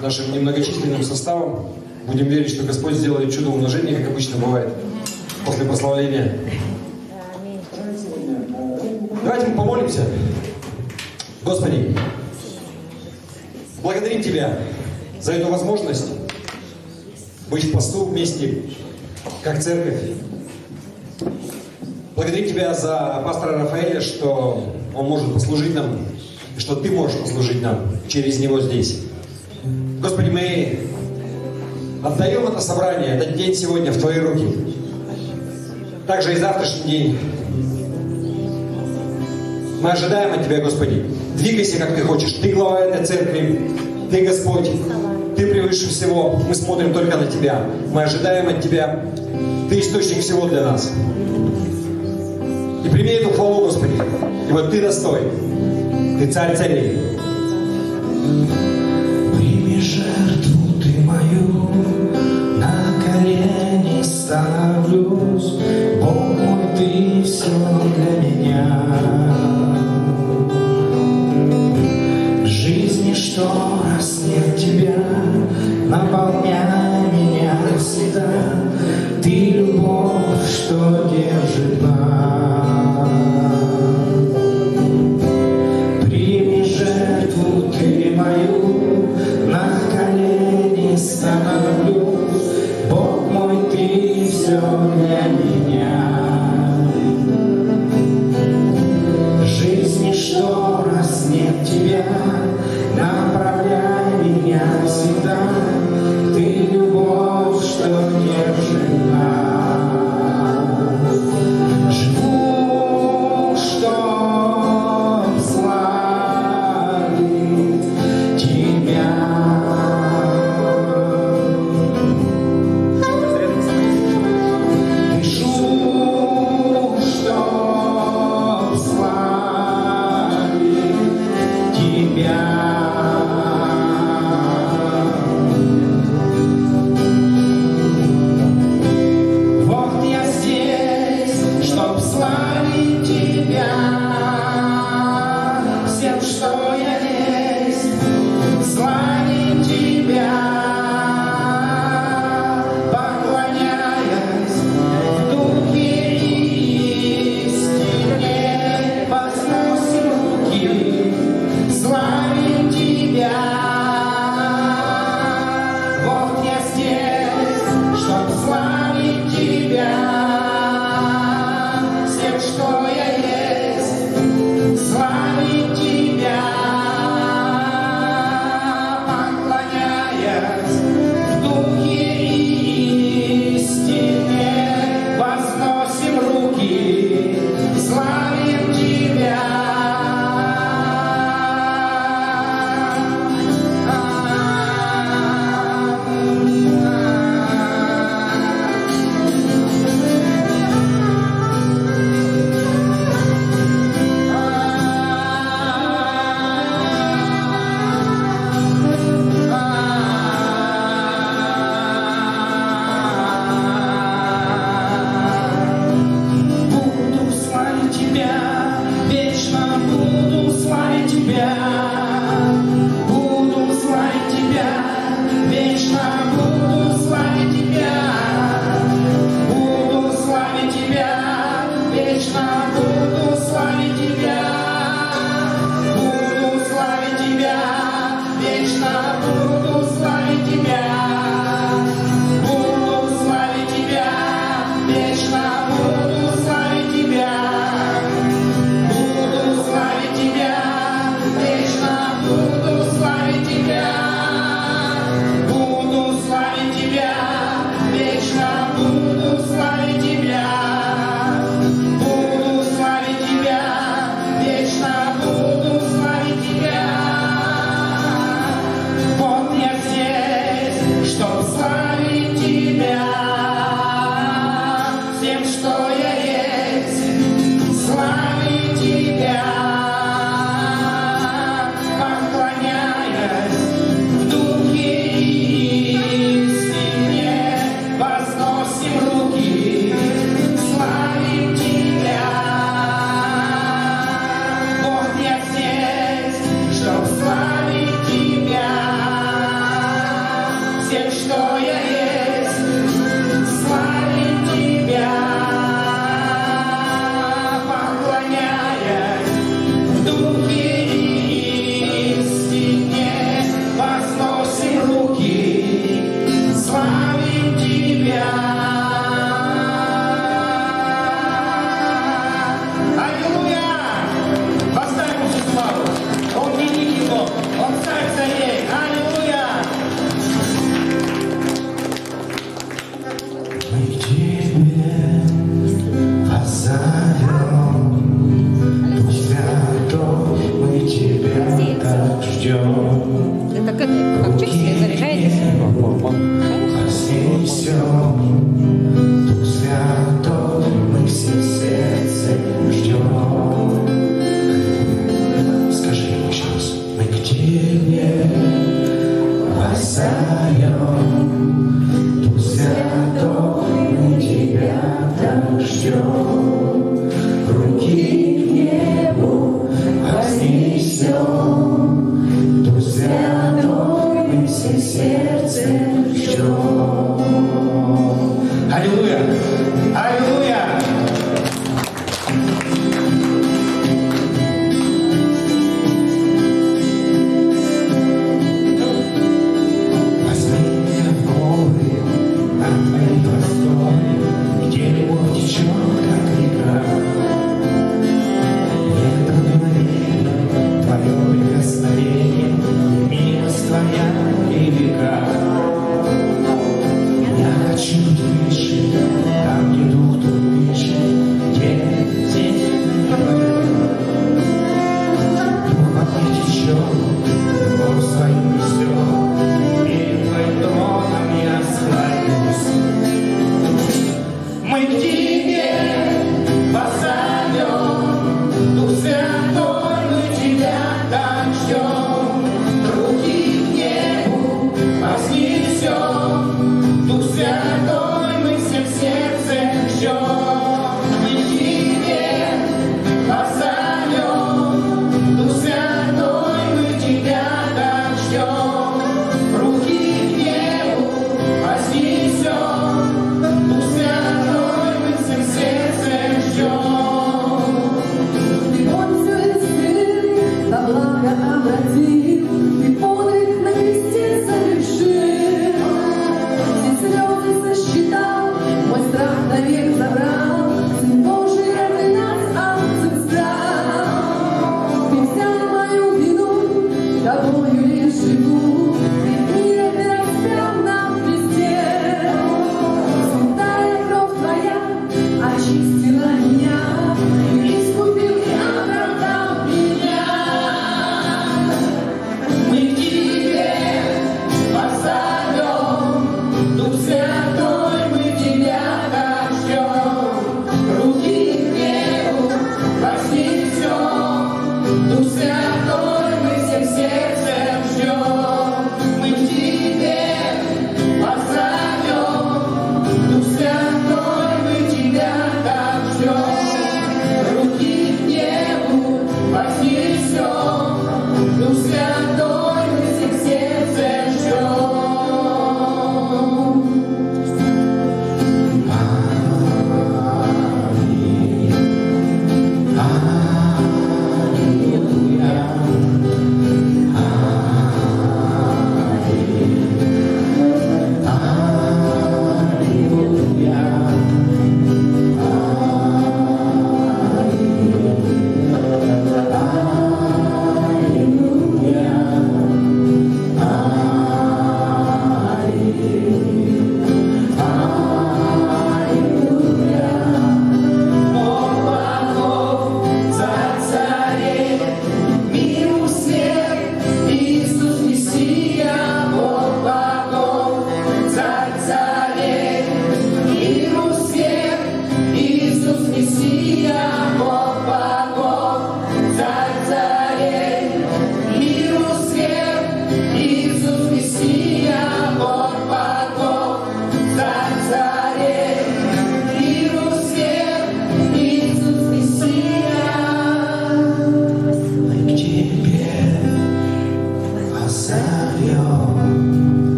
нашим немногочисленным составом. Будем верить, что Господь сделает чудо умножения, как обычно бывает после прославления. Давайте мы помолимся. Господи, благодарим Тебя за эту возможность быть в посту вместе, как церковь. Благодарим Тебя за пастора Рафаэля, что он может послужить нам, и что Ты можешь послужить нам через него здесь. Господи, мы отдаем это собрание, этот день сегодня в Твои руки. Также и завтрашний день. Мы ожидаем от Тебя, Господи. Двигайся, как Ты хочешь. Ты глава этой церкви. Ты Господь. Ты превыше всего. Мы смотрим только на Тебя. Мы ожидаем от Тебя. Ты источник всего для нас. И прими эту хвалу, Господи. И вот Ты достоин. Ты царь царей. Прими жертву Ты мою, на колени ставлюсь. Бог мой, Ты все для меня. В жизни что раз нет Тебя, наполняй меня всегда. Ты любовь, что держит нас. Прими жертву Ты мою, на колени становлюсь. Бог мой, Ты все для меня. В жизни что раз нет Тебя, направляй меня всегда. Ты любовь, что держит нас. Живу, чтоб славить Тебя. Дышу, чтоб славить Тебя. Вот я здесь, чтоб славить Тебя. Всем, что я есть, славить Тебя. Поклоняясь в духе и истине, возносим руки, славить Тебя. Вот я здесь, чтоб славить Тебя. Всем, что я есть, славить Тебя. Поклоняясь в духе и истине, возносим руки, славим Тебя. Буду славить Тебя, вечно буду славить Тебя. Буду славить Тебя, вечно буду славить Тебя. Буду славить Тебя, вечно буду славить Тебя. Буду славить Тебя, вечно буду славить Тебя. Буду славить Тебя, вечно буду славить Тебя. Буду славить Тебя, вечно буду славить Тебя. Буду славить Тебя, вечно буду славить Тебя. Буду славить Тебя, вечно буду славить Тебя. Вот позовем, Дух Святой, мы Тебя так ждем, руки к небу вознесем, Дух Святой, мы все сердцем ждем. Аллилуйя! Аллилуйя!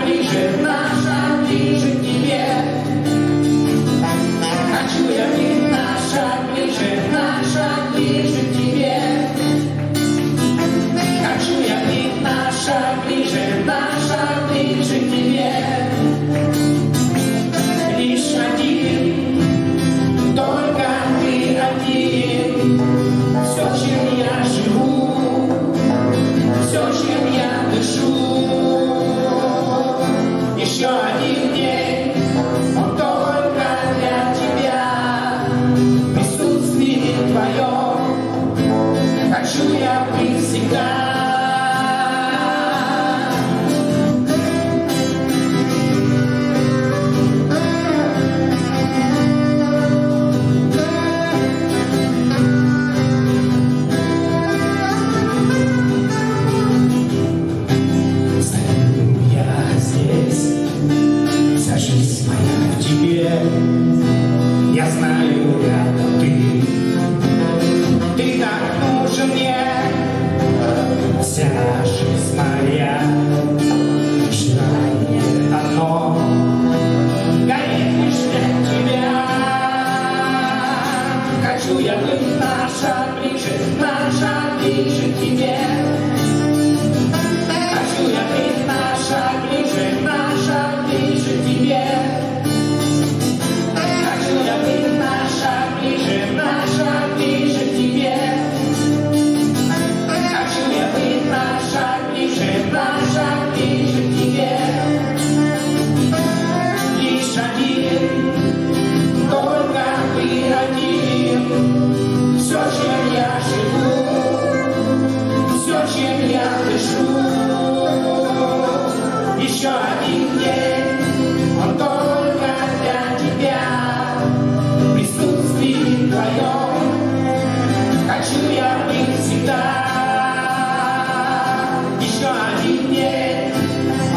ближе к тебе. Хочу я быть на шаг ближе к тебе. Хочу я быть на шаг ближе к тебе. Лишь один, только ты один. Все, чем я живу, все, чем я дышу. Еще один день, он только для тебя. В присутствии твоем хочу я быть всегда. Вся жизнь моя в тебе. Я знаю, рядом ты так нужен мне. Вся жизнь моя, желание одно, гореть лишь для тебя. Хочу я быть на шаг ближе к тебе. Хочу я быть на шаг ближе к тебе. Хочу я быть на шаг ближе к тебе. Хочу я быть на шаг ближе к тебе. Лишь один, только ты один. Все, чем я живу, все, чем я дышу. Еще один день, он только для тебя. В присутствии твоем хочу я быть всегда. Еще один день,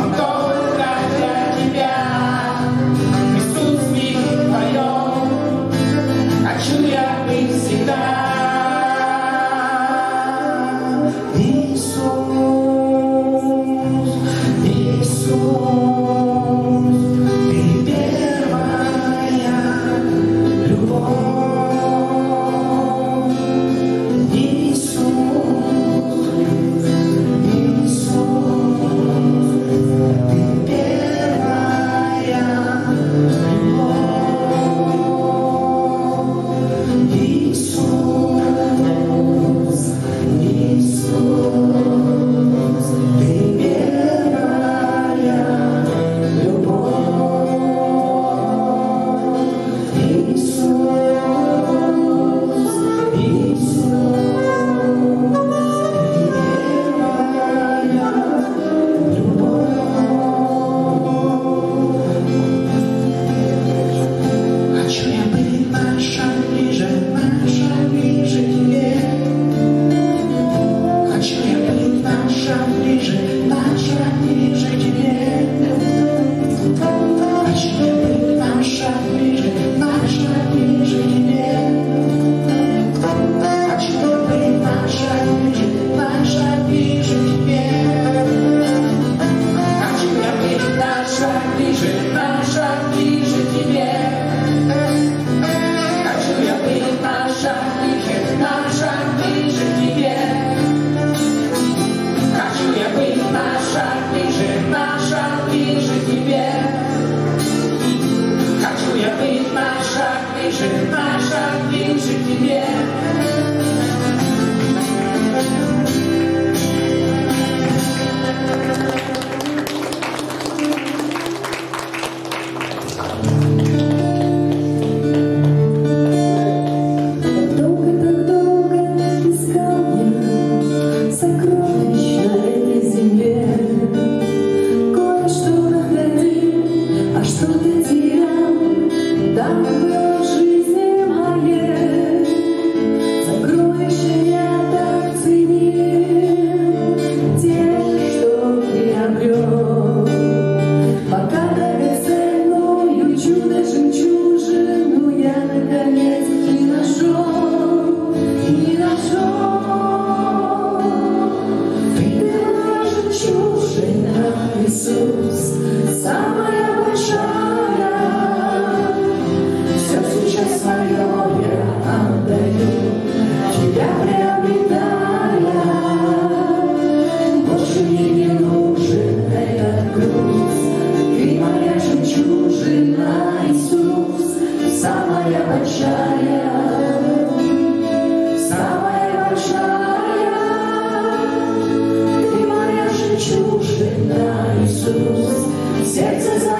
он только для тебя. В присутствии твоем хочу я быть всегда. Иисус, Иисус.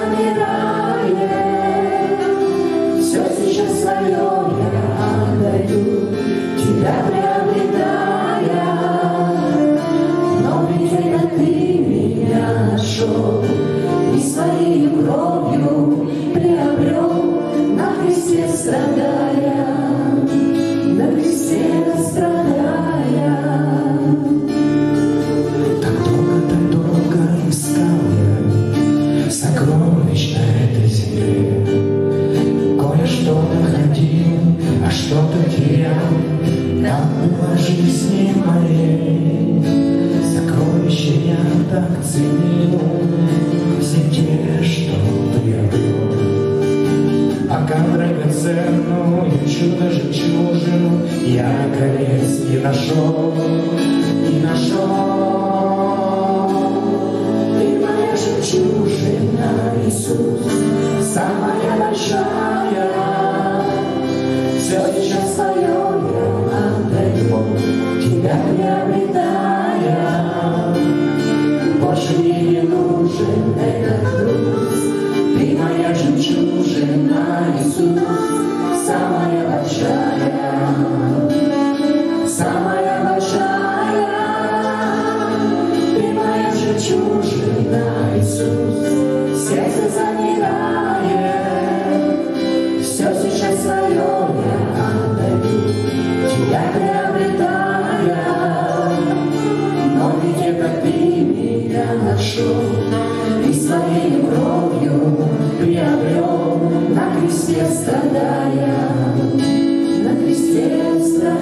замирает, все сейчас свое я отдаю, тебя приобретая. Но ведь это ты меня нашел и своей кровью приобрел, на кресте страдая, на кресте страдая. Так долго искал я сокровищ на этой земле. Кое-что находил, а что-то терял, там была жизни моей. Сокровища я так ценил, все те, что приобрел. Пока драгоценную чудо-жемчужину я наконец не нашел, не нашел. Ты моя жемчужина, Иисус, самая большая. Все сейчас свое я отдаю, тебя приобретая. Больше мне не нужен этот груз. Ты моя жемчужина, Иисус, самая большая, самая большая. Ты моя жемчужина, Иисус, сердце замирает, все сейчас свое я отдаю, тебя приобретая. Но ведь это ты меня нашел и своей кровью приобрел, на кресте страдая, на кресте страдая.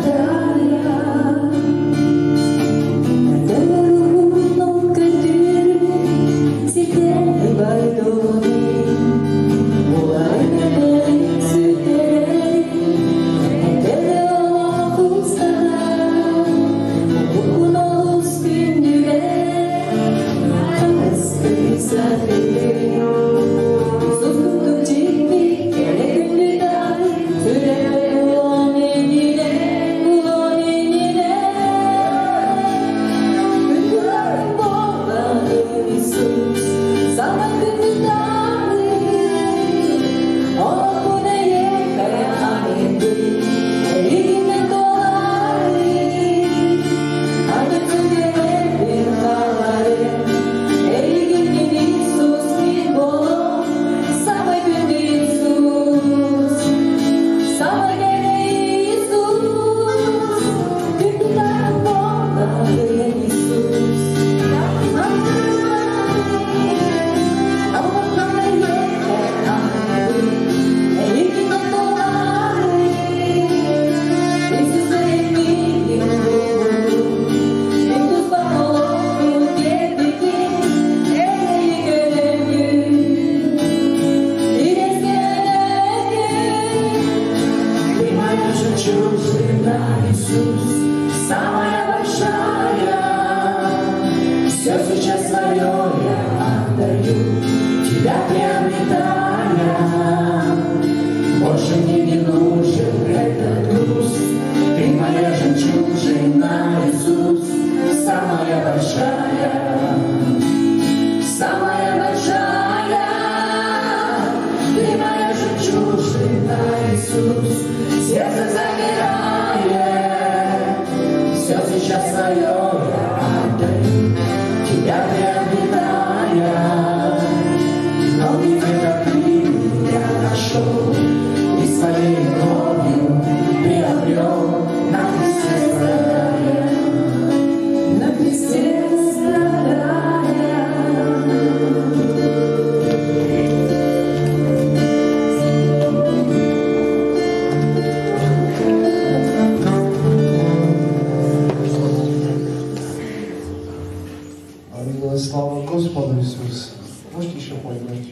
Слава Господу Иисусу. Можете еще поднять?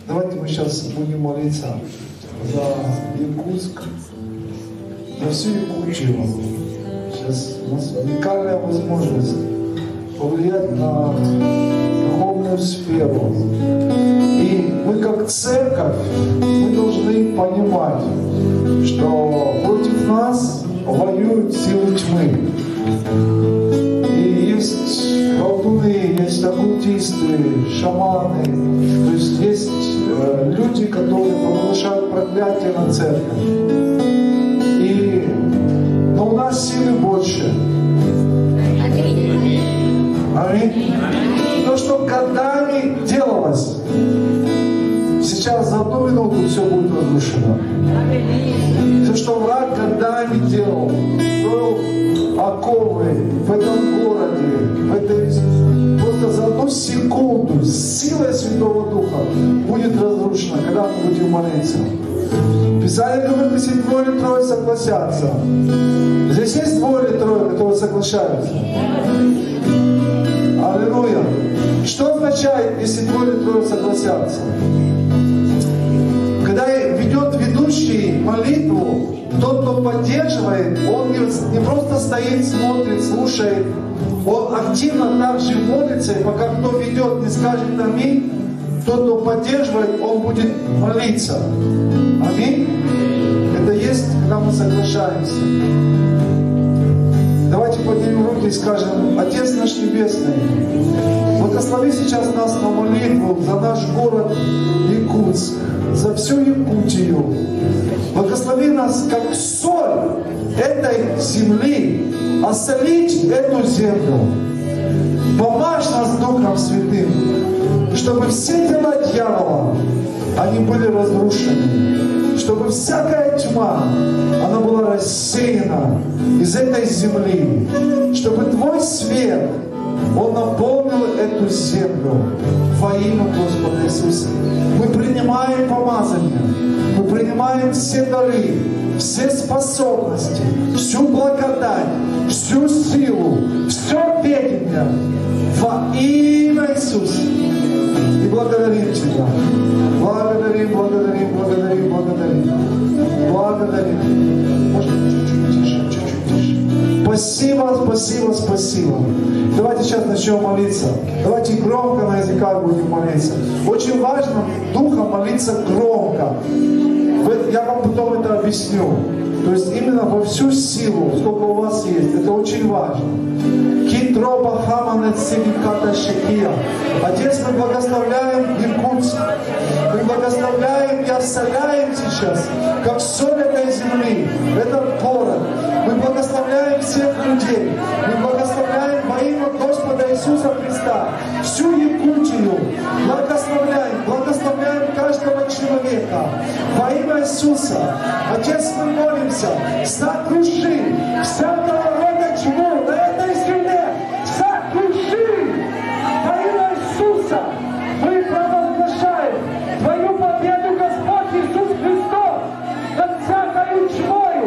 Давайте мы сейчас будем молиться за Иркутск, за всю Якутию. Сейчас у нас уникальная возможность повлиять на духовную сферу. И мы как церковь, мы должны понимать, что против нас воюют силы тьмы. И есть колдуны, есть оккультисты, шаманы, то есть которые провозглашают проклятие на церковь. Но у нас силы больше. Аминь. То, что годами делалось, сейчас за одну минуту все будет разрушено. Все, что враг годами делал, строил оковы в этом городе, просто за одну секунду силой Святого Духа будет разрушено, когда мы будем молиться. Писание говорит, если двое или трое согласятся. Здесь есть двое или трое, которые соглашаются. Аллилуйя. Что означает, если двое или трое согласятся? Когда ведет ведущий молитву, тот, кто поддерживает, он не просто стоит, смотрит, слушает, он активно также молится, и пока кто ведет, не скажет аминь, тот, кто поддерживает, он будет молиться. Аминь. Это есть, когда мы соглашаемся. Давайте поднимем руки и скажем: Отец наш Небесный, благослови сейчас нас на молитву за наш город Якутск, за всю Якутию. Благослови нас как соль этой земли, осолить эту землю. Помажь нас Духом Святым, чтобы все дела дьявола, они были разрушены, чтобы всякая тьма, она была рассеяна из этой земли, чтобы Твой свет, он наполнил эту землю во имя Господа Иисуса. Мы принимаем помазание, мы принимаем все дары, все способности, всю благодать, всю силу, все ведение во имя Иисуса. И благодарим Тебя. Благодарим, благодарим, благодарим, благодарим. Благодарим. Может, чуть-чуть тише. Спасибо, спасибо, спасибо. Давайте сейчас начнем молиться. Давайте громко на языках будем молиться. Очень важно Духом молиться громко. Я вам потом это объясню. То есть именно во всю силу, сколько у вас есть. Это очень важно. Отец, мы благословляем Якутск. Мы благословляем и осоляем сейчас, как соль этой земли, этот город. Мы благословляем всех людей. Мы благословляем во имя Господа Иисуса Христа всю Якутию. Благословляем, благословляем каждого человека во имя Иисуса. Отец, мы молимся, сокруши всякого рода тьму на этой земле. Сокруши во имя Иисуса. Мы провозглашаем Твою победу, Господь Иисус Христос, над всякою тьмою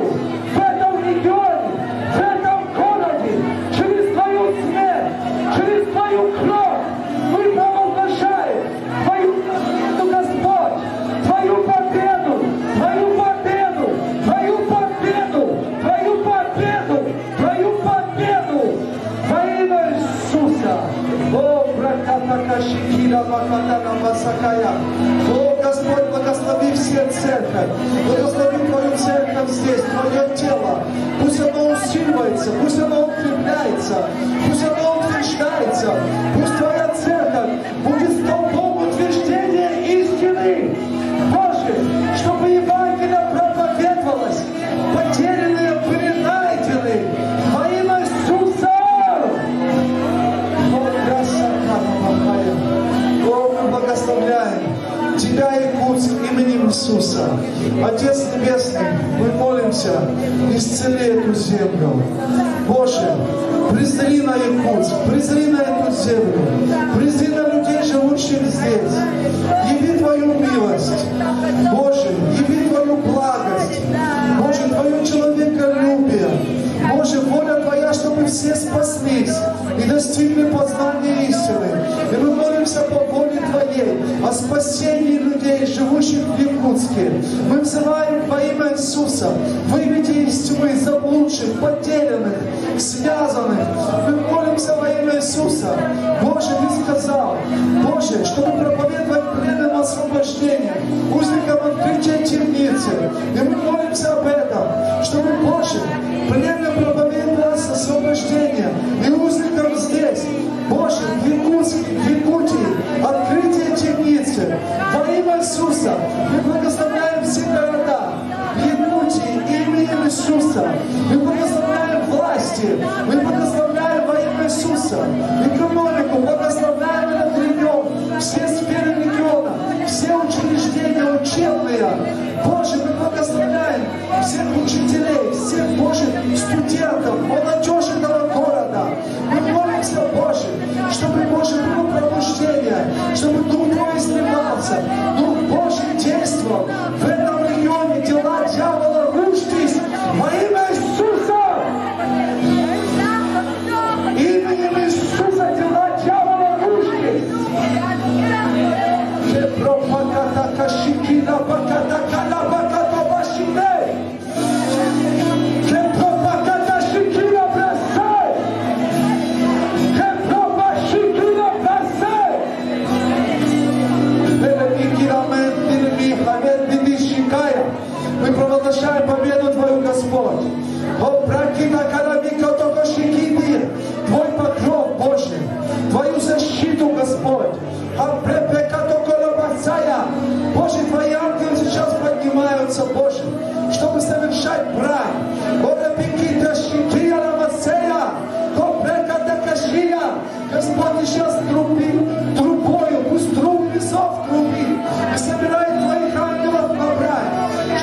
в этом регионе, в этом городе, через Твою смерть, через Твою кровь. Мы провозглашаем Твою победу, Господь, Твою победу, Твою победу, Твою победу, Твою победу, Твою победу во имя Иисуса. О, бракатакашикира бакатана басакая. О, Господь, благослови все церковь. Благослови Твою церковь здесь, Твое тело. Пусть оно усиливается, пусть оно укрепляется, пусть оно утверждается. Пусть Твоя церковь будет столбом утверждения истины. Боже, чтобы Евангелие проповедовалось, потерянные были найдены во имя Иисуса. О, мы благословляем Тебя, Якутск, именем Иисуса. Отец Небесный, мы молимся, исцели эту землю. Боже, призри на Якутск, призри на эту землю, призри на людей, живущих здесь. Яви Твою милость, Боже, яви Твою благость, Боже, Твое человеколюбие. Боже, воля Твоя, чтобы все спаслись и достигли познания истины. И мы молимся по воле Твоей о спасении людей, живущих в Якутске. Мы взываем во имя Иисуса, выведи из тьмы заблудших, потерянных, связанных. Мы молимся во имя Иисуса. Боже, Ты сказал, Боже, чтобы проповедовать пленным освобождение, узникам открытия темницы. И мы молимся об этом, чтобы, Боже, пленным проповедовалось освобождение. И узникам здесь, Боже, в Якутске, в Якутии, открытие темницы. Во имя Иисуса мы учебные. Боже, мы благословляем всех учителей, всех, Боже, студентов, молодежи этого города. Мы молимся, Боже, чтобы, Боже, было пробуждение, чтобы Дух Твой изливался, Дух Божий действовал в этом регионе, дела дьявола рушились во имя Иисуса. Именем Иисуса дела дьявола рушились. Мы провозглашаем победу Твою, Господь. Твой покров, Божий, Твою защиту, Господь. Боже, Твои ангелы сейчас поднимаются, Боже, чтобы совершать брань. Господь, Ты сейчас трубою, пусть трубный зов труби, и собирает Твоих ангелов на брань,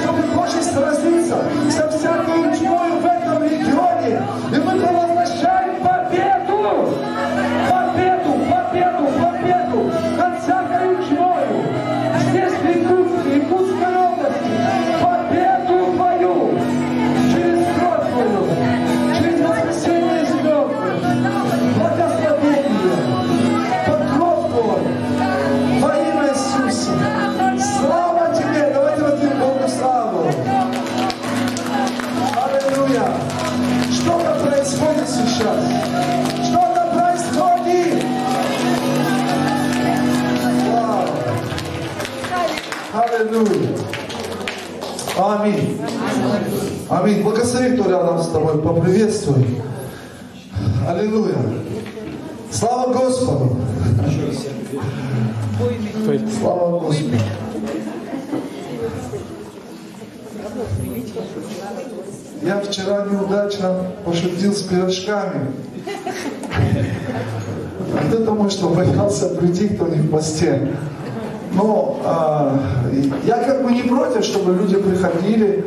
чтобы, Боже, сразиться со всякой тьмой в этом регионе. И мы провозглашаем победу! Победу, победу, победу над всякой тьмою. Здесь в Якутской области победу Твою через кровь Твою, через воскресение из мертвых, благословение, покров Твой во имя Иисуса. Слава Тебе! Давайте возьмем Богу славу. Аллилуйя! Что-то происходит сейчас. Что-то происходит. Вау. Аллилуйя. Аминь. Аминь. Благослови, кто рядом с тобой, поприветствуй. Аллилуйя. Слава Господу. Слава Господу. Я вчера неудачно пошутил с пирожками. Кто-то может, что боялся прийти, кто не в посте. Но я как бы не против, чтобы люди приходили,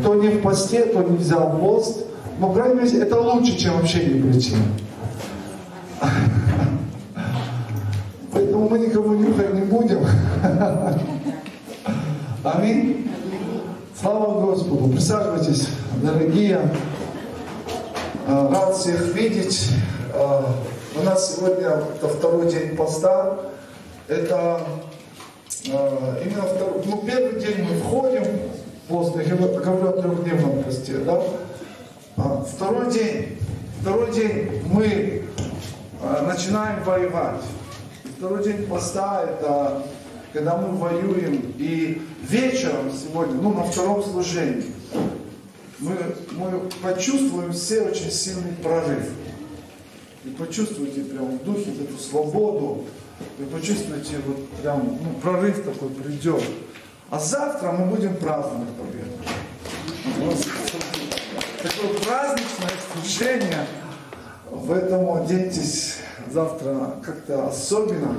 кто не в посте, кто не взял пост. Но, по крайней мере, это лучше, чем вообще не прийти. Поэтому мы никому нюхать не будем. Аминь. Слава Господу. Присаживайтесь, дорогие. Рад всех видеть. У нас сегодня это второй день поста. Это именно второй. Ну, первый день мы входим в пост. Я говорю о трехдневном посте, да? Второй день мы начинаем воевать. Второй день поста — это когда мы воюем. И вечером сегодня, на втором служении, мы почувствуем все очень сильный прорыв. Вы почувствуете прям в духе эту свободу. Вы почувствуете вот прям прорыв такой придет. А завтра мы будем праздновать победу. Такое праздничное служение. Поэтому оденьтесь завтра как-то особенно.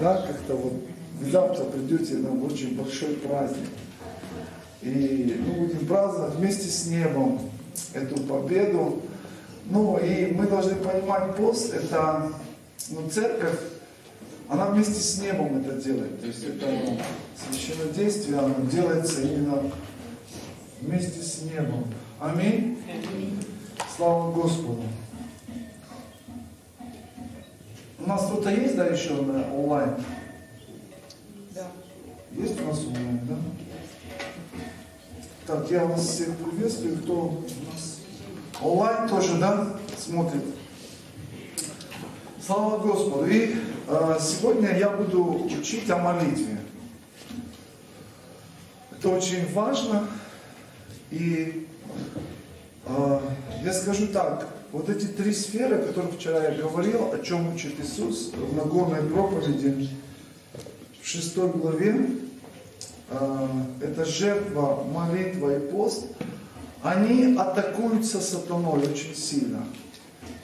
Да, как-то вот вы завтра придете на очень большой праздник. И мы будем праздновать вместе с небом эту победу. И мы должны понимать, пост — это церковь, она вместе с небом это делает. То есть это священнодействие, оно делается именно вместе с небом. Аминь. Слава Господу. У нас кто-то есть, да, еще онлайн? Да. Есть у нас онлайн, да? Так, я вас всех приветствую. Кто у нас онлайн тоже, да, смотрит? Слава Господу. И сегодня я буду учить о молитве. Это очень важно. И я скажу так, вот эти три сферы, о которых вчера я говорил, о чем учит Иисус в Нагорной проповеди, в 6 главе, это жертва, молитва и пост, они атакуются сатаной очень сильно.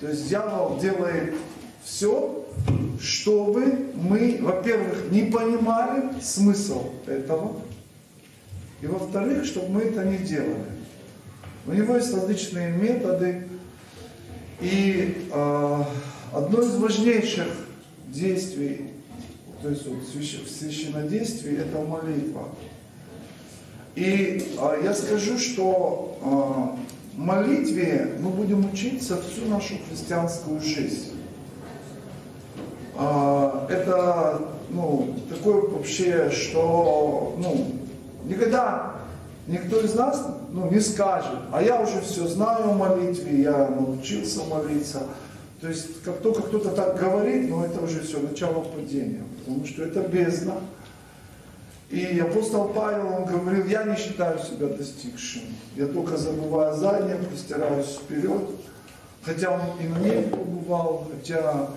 То есть дьявол делает все, чтобы мы, во-первых, не понимали смысл этого, и во-вторых, чтобы мы это не делали. У него есть различные методы, и одно из важнейших действий, то есть вот в священнодействии, это молитва. И я скажу, что молитве мы будем учиться всю нашу христианскую жизнь. Это такое вообще, что никогда никто из нас не скажет, а я уже все знаю о молитве, я научился молиться. То есть как только кто-то так говорит, это уже все, начало падения, потому что это бездна. И апостол Павел, он говорил, я не считаю себя достигшим. Я только забываю заднее, простираюсь вперед. Хотя он и на ней побывал, хотя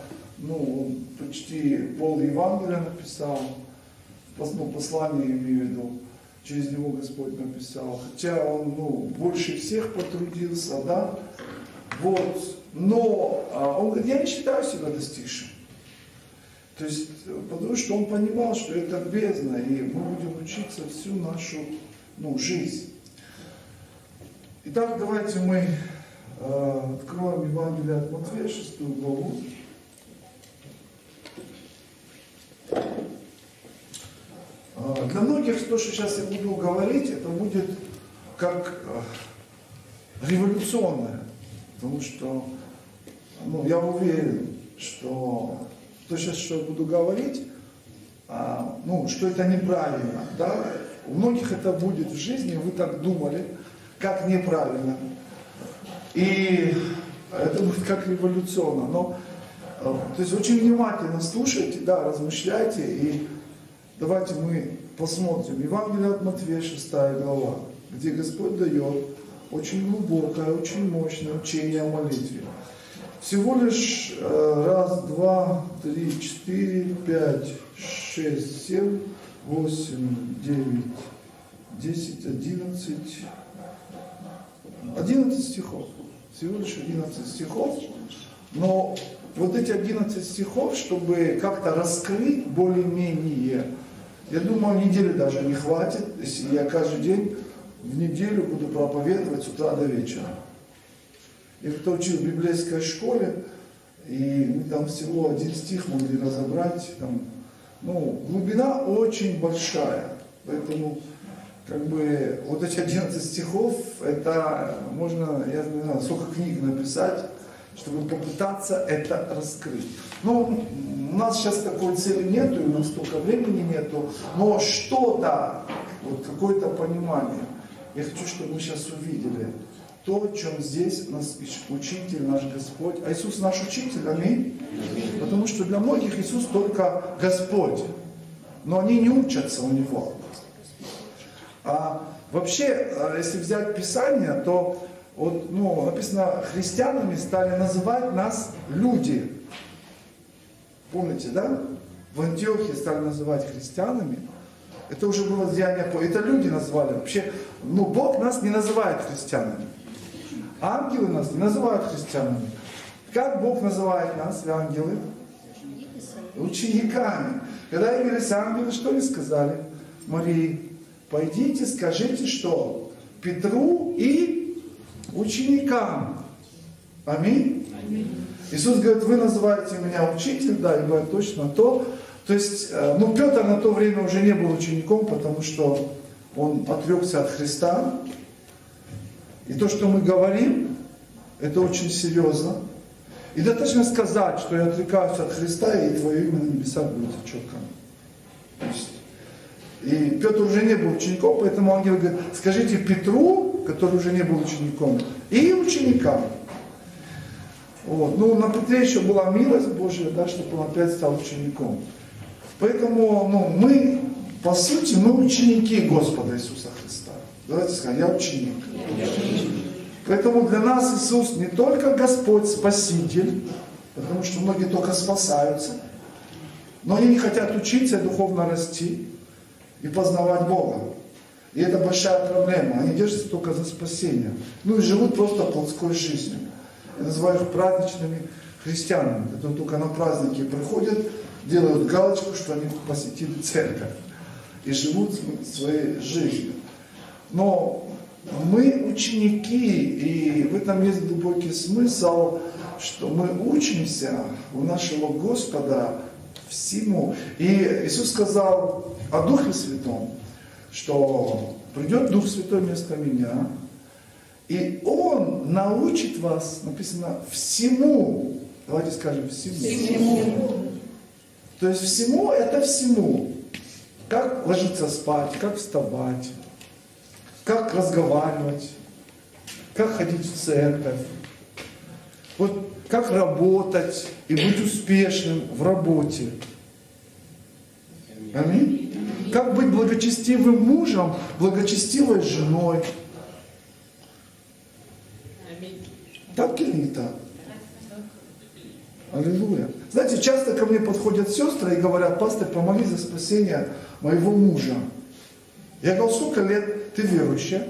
он почти пол Евангелия написал, послание имею в виду, через него Господь написал. Хотя он больше всех потрудился, да. Вот. Но он говорит, я не считаю себя достигшим. То есть, потому что он понимал, что это бездна, и мы будем учиться всю нашу жизнь. Итак, давайте мы откроем Евангелие от Матфея, 6 главу. Для многих то, что сейчас я буду говорить, это будет как революционное, потому что я уверен, что то сейчас, что я буду говорить, что это неправильно, да? У многих это будет в жизни, вы так думали, как неправильно. И это будет как революционно. Но, то есть очень внимательно слушайте, да, размышляйте, и давайте мы посмотрим. Евангелие от Матфея, 6 глава, где Господь дает очень глубокое, очень мощное учение о молитве. Всего лишь 1, 2, 3, 4, 5, 6, 7, 8, 9, 10, 11 стихов. Всего лишь 11 стихов. Но вот эти 11 стихов, чтобы как-то раскрыть более-менее, я думаю, недели даже не хватит, если я каждый день в неделю буду проповедовать с утра до вечера. Я как-то учил в библейской школе, и мы там всего один стих могли разобрать. Глубина очень большая. Поэтому, вот эти 11 стихов, это можно, я не знаю, сколько книг написать, чтобы попытаться это раскрыть. У нас сейчас такой цели нету, и у нас столько времени нету, но что-то, какое-то понимание. Я хочу, чтобы мы сейчас увидели то, о чем здесь нас учитель наш Господь. А Иисус наш учитель, аминь. Потому что для многих Иисус только Господь. Но они не учатся у Него. Вообще, если взять Писание, то написано, христианами стали называть нас люди. Помните, да? В Антиохии стали называть христианами. Это уже было деяние. Это люди назвали. Вообще, Бог нас не называет христианами. Ангелы нас не называют христианами. Как Бог называет нас, ангелы? Учениками. Когда явились ангелы, что они сказали Марии? Пойдите, скажите, что? Петру и ученикам. Аминь. Иисус говорит, вы называете меня учитель, да, ибо точно то. То есть, Петр на то время уже не был учеником, потому что он отрекся от Христа. И то, что мы говорим, это очень серьезно. И достаточно сказать, что я отрекаюсь от Христа, и твое имя на небесах будет зачеркано. И Петр уже не был учеником, поэтому ангел говорит, скажите Петру, который уже не был учеником, и ученикам. На Петре еще была милость Божья, да, чтобы он опять стал учеником. Поэтому мы, по сути, мы ученики Господа Иисуса Христа. Давайте скажем, я ученик. Поэтому для нас Иисус не только Господь, Спаситель, потому что многие только спасаются, но они не хотят учиться, духовно расти и познавать Бога. И это большая проблема. Они держатся только за спасение. И живут просто плотской жизнью. Я называю их праздничными христианами, которые только на праздники приходят, делают галочку, что они посетили церковь и живут своей жизнью. Но мы ученики, и в этом есть глубокий смысл, что мы учимся у нашего Господа всему. И Иисус сказал о Духе Святом, что придет Дух Святой вместо меня, и Он научит вас, написано, всему. Давайте скажем, всему. То есть всему это всему. Как ложиться спать, как вставать, как разговаривать, как ходить в церковь, вот как работать и быть успешным в работе. Аминь. Как быть благочестивым мужем, благочестивой женой. Так или не так? Аллилуйя. Знаете, часто ко мне подходят сестры и говорят: пастор, помолись за спасение моего мужа. Я говорю: сколько лет ты верующая?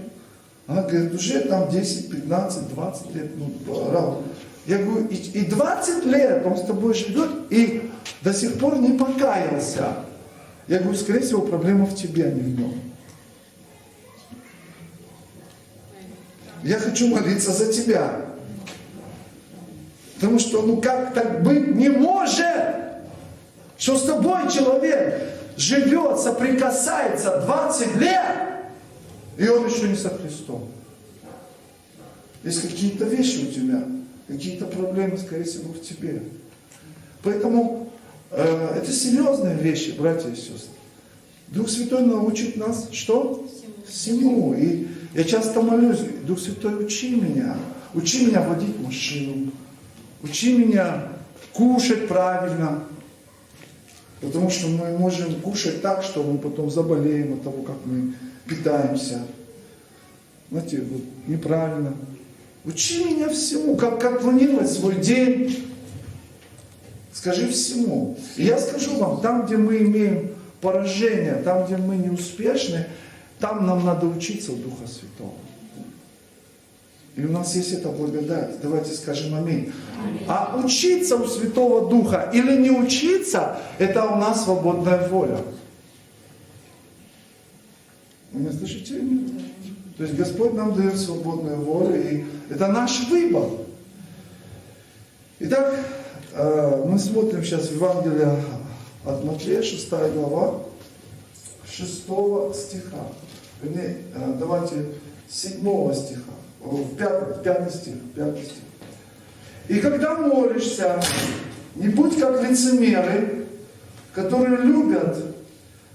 Она говорит: уже там 10, 15, 20 лет. Я говорю: и 20 лет он с тобой живет и до сих пор не покаялся. Я говорю: скорее всего, проблема в тебе, а не в нем. Я хочу молиться за тебя. Потому что, как так быть не может, что с тобой человек живет, соприкасается 20 лет, и он еще не со Христом. Есть какие-то вещи у тебя, какие-то проблемы, скорее всего, в тебе. Поэтому это серьезные вещи, братья и сестры. Дух Святой научит нас что? Всему. И я часто молюсь: Дух Святой, учи меня водить машину. Учи меня кушать правильно, потому что мы можем кушать так, что мы потом заболеем от того, как мы питаемся. Знаете, вот неправильно. Учи меня всему, как планировать свой день. Скажи всему. И я скажу вам, там, где мы имеем поражение, там, где мы не успешны, там нам надо учиться у Духа Святого. И у нас есть эта благодать. Давайте скажем аминь. А учиться у Святого Духа или не учиться, это у нас свободная воля. Вы меня слышите? То есть Господь нам дает свободную волю, и это наш выбор. Итак, мы смотрим сейчас Евангелие от Матфея, 6 глава, 6 стиха. Давайте 7 стиха. 5 стих. И когда молишься, не будь как лицемеры, которые любят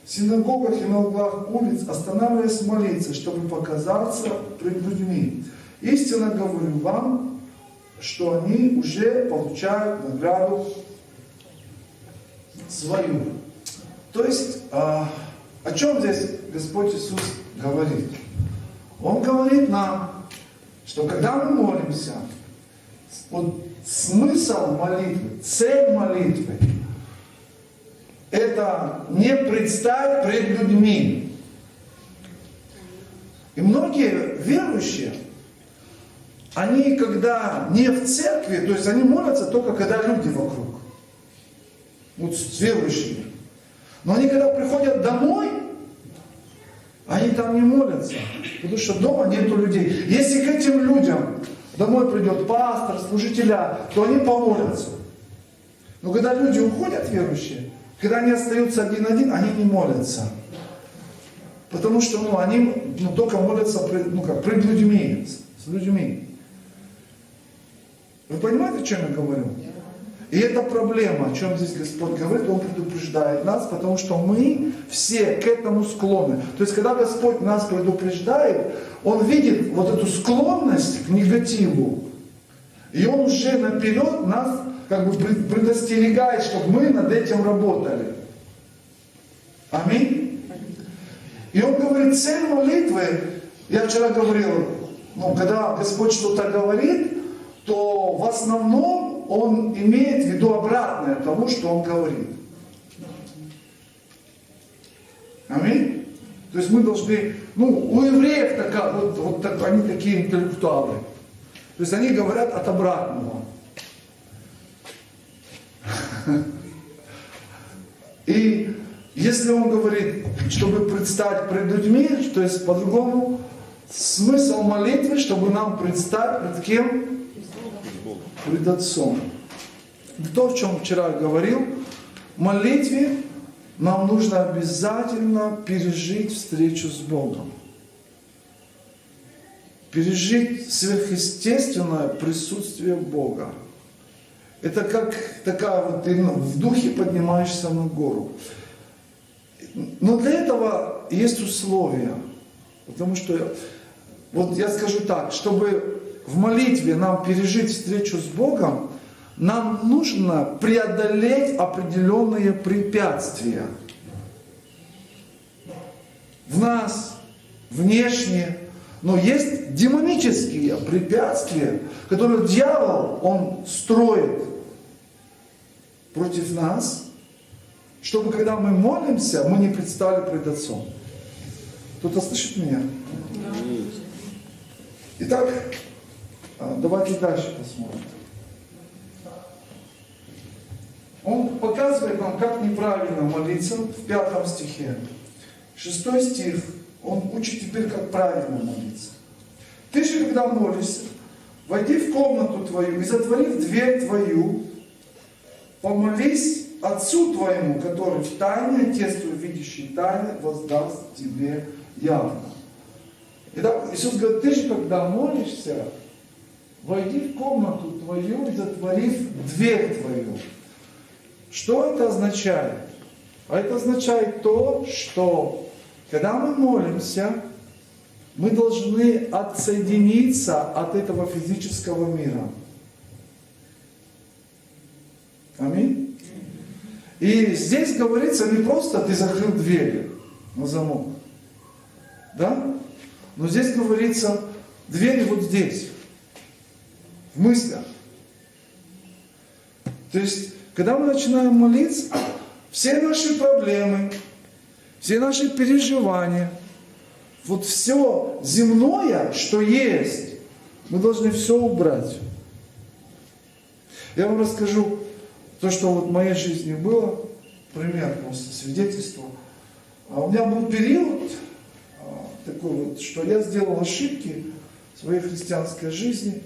в синагогах и на углах улиц, останавливаясь молиться, чтобы показаться пред людьми. Истинно говорю вам, что они уже получают награду свою. То есть, о чем здесь Господь Иисус говорит? Он говорит нам, что когда мы молимся, вот смысл молитвы, цель молитвы, это не предстать пред людьми. И многие верующие, они когда не в церкви, то есть они молятся только когда люди вокруг. Вот с верующими. Но они когда приходят домой, они там не молятся, потому что дома нету людей. Если к этим людям домой придет пастор, служителя, то они помолятся. Но когда люди уходят, верующие, когда они остаются один-один, они не молятся. Потому что они только молятся пред людьми, с людьми. Вы понимаете, о чем я говорю? И это проблема, о чем здесь Господь говорит, Он предупреждает нас, потому что мы все к этому склонны. То есть, когда Господь нас предупреждает, Он видит вот эту склонность к негативу. И Он уже наперед нас как бы предостерегает, чтобы мы над этим работали. Аминь. И Он говорит, цель молитвы, я вчера говорил, когда Господь что-то говорит, то в основном Он имеет в виду обратное тому, что Он говорит. Аминь. То есть мы должны, у евреев они такие интеллектуалы. То есть они говорят от обратного. И если он говорит, чтобы предстать пред людьми, то есть по-другому, смысл молитвы, чтобы нам предстать пред кем? Пред Отцом. То, о чем вчера говорил, в молитве нам нужно обязательно пережить встречу с Богом. Пережить сверхъестественное присутствие Бога. Это как такая вот, ты в духе поднимаешься на гору. Но для этого есть условия. Потому что, вот я скажу так, чтобы в молитве нам пережить встречу с Богом, нам нужно преодолеть определенные препятствия. В нас, внешне. Но есть демонические препятствия, которые дьявол, он строит против нас, чтобы когда мы молимся, мы не предстали пред Отцом. Кто-то слышит меня? Итак, давайте дальше посмотрим. Он показывает нам, как неправильно молиться в 5 стихе. 6 стих. Он учит теперь, как правильно молиться. Ты же, когда молишься, войди в комнату твою и, затворив дверь твою, помолись Отцу твоему, который в тайне, Отец твой, видящий тайны, воздаст тебе явно. Итак, Иисус говорит, ты же, когда молишься, войди в комнату твою и, затворив дверь твою. Что это означает? А это означает то, что когда мы молимся, мы должны отсоединиться от этого физического мира. Аминь. И здесь говорится не просто ты закрыл дверь на замок. Да? Но здесь говорится двери вот здесь. В мыслях. То есть, когда мы начинаем молиться, все наши проблемы, все наши переживания, вот все земное, что есть, мы должны все убрать. Я вам расскажу то, что вот в моей жизни было, пример просто, свидетельство. У меня был период такой вот, что я сделал ошибки в своей христианской жизни,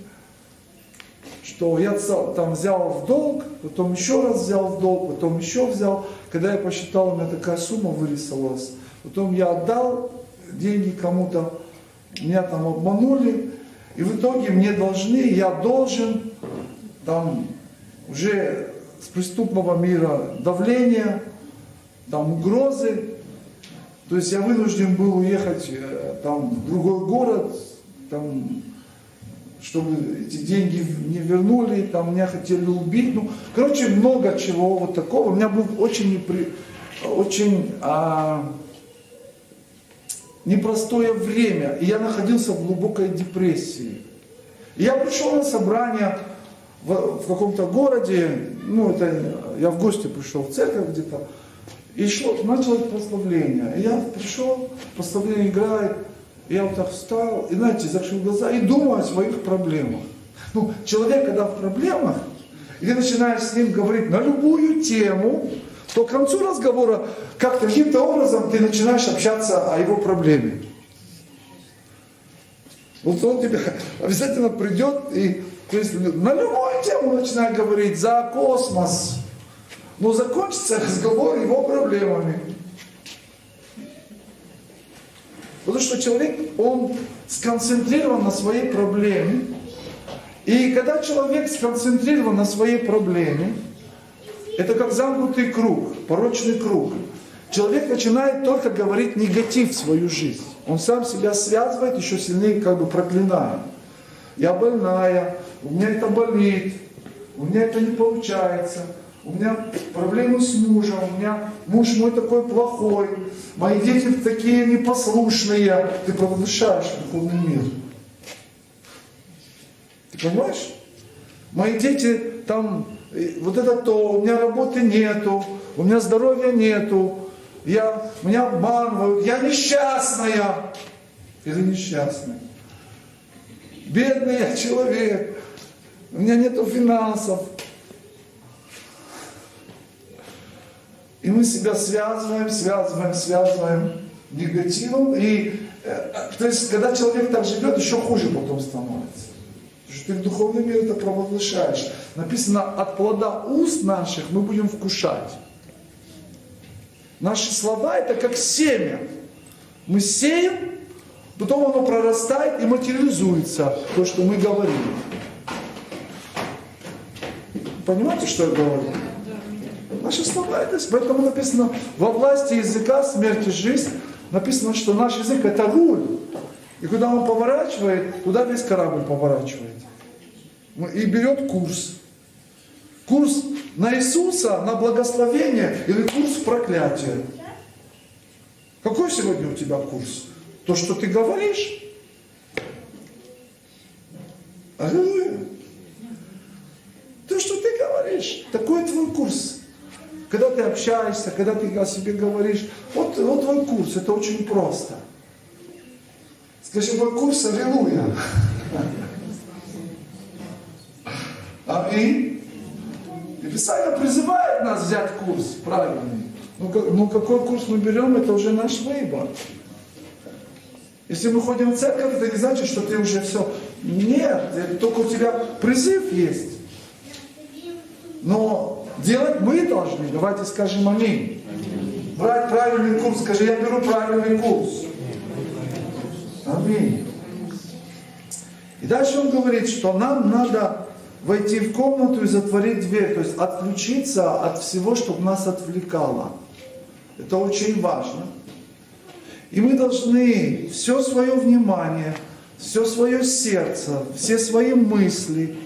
что я там взял в долг, потом еще раз взял в долг, потом еще взял. Когда я посчитал, у меня такая сумма вырисовалась. Потом я отдал деньги кому-то, меня там обманули. И в итоге мне должны, я должен, там уже с преступного мира давление, там угрозы. То есть я вынужден был уехать там, в другой город, там, чтобы эти деньги не вернули, там меня хотели убить. Ну, короче, много чего вот такого. У меня было очень непростое время. И я находился в глубокой депрессии. И я пришел на собрание в каком-то городе, ну, это я в гости пришел в церковь где-то, и началось прославление. И я пришел, прославление играет. Я вот так встал, и, знаете, закрыл глаза и думаю о своих проблемах. Ну, человек, когда в проблемах, и ты начинаешь с ним говорить на любую тему, то к концу разговора как-то каким-то образом ты начинаешь общаться о его проблеме. Вот он тебе обязательно придет и то есть, на любую тему начинает говорить за космос. Но закончится разговор его проблемами. Потому что человек, он сконцентрирован на своей проблеме. И когда человек сконцентрирован на своей проблеме, это как замкнутый круг, порочный круг. Человек начинает только говорить негатив в свою жизнь. Он сам себя связывает, еще сильнее как бы проклиная. Я больная, у меня это болит, у меня это не получается. У меня проблемы с мужем, у меня муж мой такой плохой, мои дети такие непослушные. Ты провозглашаешь духовный мир. Ты понимаешь? Мои дети там, вот это то, у меня работы нету, у меня здоровья нету, меня обманывают, я несчастная. Или несчастный. Бедный я человек, у меня нету финансов. И мы себя связываем негативом. И, то есть, когда человек так живет, еще хуже потом становится. Потому что ты в духовный мир это провозглашаешь. Написано, от плода уст наших мы будем вкушать. Наши слова это как семя. Мы сеем, потом оно прорастает и материализуется, то, что мы говорим. Понимаете, что я говорю? Наши слова это, поэтому написано, во власти языка смерть и жизнь, написано, что наш язык это руль. И когда он поворачивает, туда весь корабль поворачивает. И берет курс. Курс на Иисуса, на благословение или курс в проклятие. Какой сегодня у тебя курс? То, что ты говоришь? Аллилуйя. То, что ты говоришь, такой твой курс. Когда ты общаешься, когда ты о себе говоришь, вот твой курс, это очень просто. Скажи, мой курс, аллилуйя. Аминь. И Писание призывает нас взять курс правильный. Ну какой курс мы берем, это уже наш выбор. Если мы ходим в церковь, это не значит, что ты уже все. Нет, только у тебя призыв есть. Но делать мы должны. Давайте скажем аминь. Брать правильный курс. Скажи, я беру правильный курс. Аминь. И дальше он говорит, что нам надо войти в комнату и затворить дверь. То есть отключиться от всего, чтобы нас отвлекало. Это очень важно. И мы должны все свое внимание, все свое сердце, все свои мысли,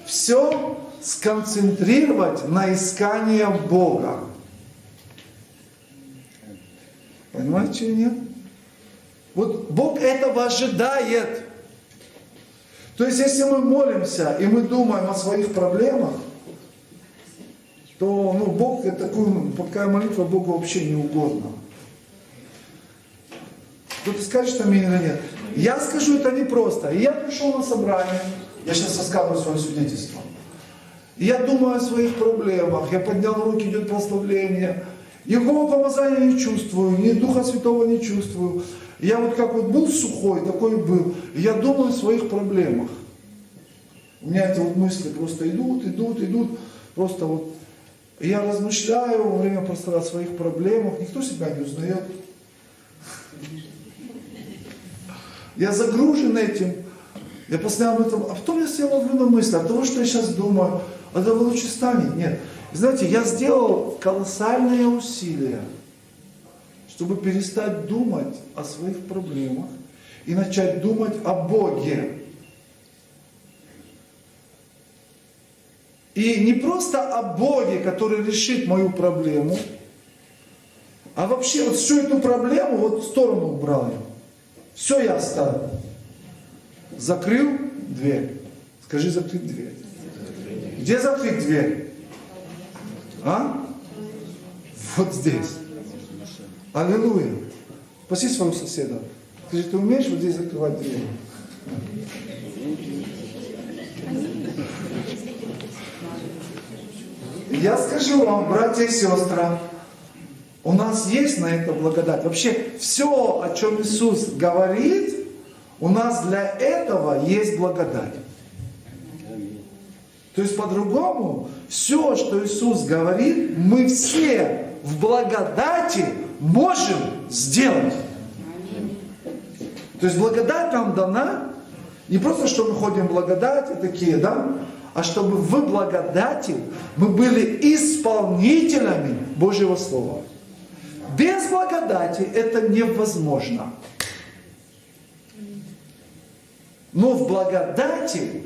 все сконцентрировать на искании Бога. Понимаете или нет? Вот Бог этого ожидает. То есть, если мы молимся и мы думаем о своих проблемах, то Бог, такая молитва Богу вообще не угодна. Кто-то скажет аминь или нет? Я скажу это непросто. И я пришел на собрание, я сейчас рассказываю свое свидетельство. И я думаю о своих проблемах, я поднял руки, идет прославление. Его помазания не чувствую, ни Духа Святого не чувствую. Я был сухой, такой и был. И я думаю о своих проблемах. У меня эти мысли просто идут. Просто я размышляю во время о своих проблемах. Никто себя не узнает. Я загружен этим. Я постоянно об этом. А потом я себя ловлю на мысли. От того, что я сейчас думаю, от этого лучше станет. Нет. Знаете, я сделал колоссальные усилия, чтобы перестать думать о своих проблемах и начать думать о Боге. И не просто о Боге, который решит мою проблему, а вообще всю эту проблему в сторону убрал я. Все я оставил. Закрыл дверь. Скажи, закрыть дверь. Где закрыть дверь? Вот здесь. Аллилуйя. Спроси своего соседа. Скажи, ты умеешь вот здесь закрывать дверь? Я скажу вам, братья и сестры, у нас есть на это благодать. Вообще, все, о чем Иисус говорит, у нас для этого есть благодать. То есть, по-другому, все, что Иисус говорит, мы все в благодати можем сделать. То есть, благодать нам дана, не просто, что мы ходим в благодати такие, да, а чтобы в благодати мы были исполнителями Божьего Слова. Без благодати это невозможно. Но в благодати,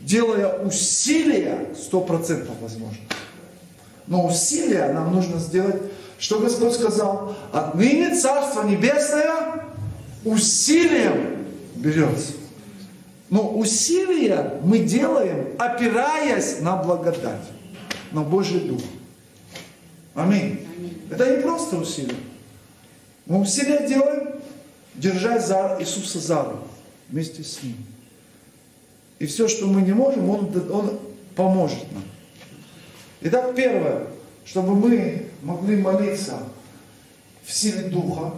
делая усилия, 100% возможно. Но усилия нам нужно сделать, что Господь сказал, отныне Царство Небесное усилием берется. Но усилия мы делаем, опираясь на благодать, на Божий Дух. Аминь. Это не просто усилия. Мы усилия делаем, держась за Иисуса за руку, вместе с Ним. И все, что мы не можем, Он поможет нам. Итак, первое, чтобы мы могли молиться в силе Духа,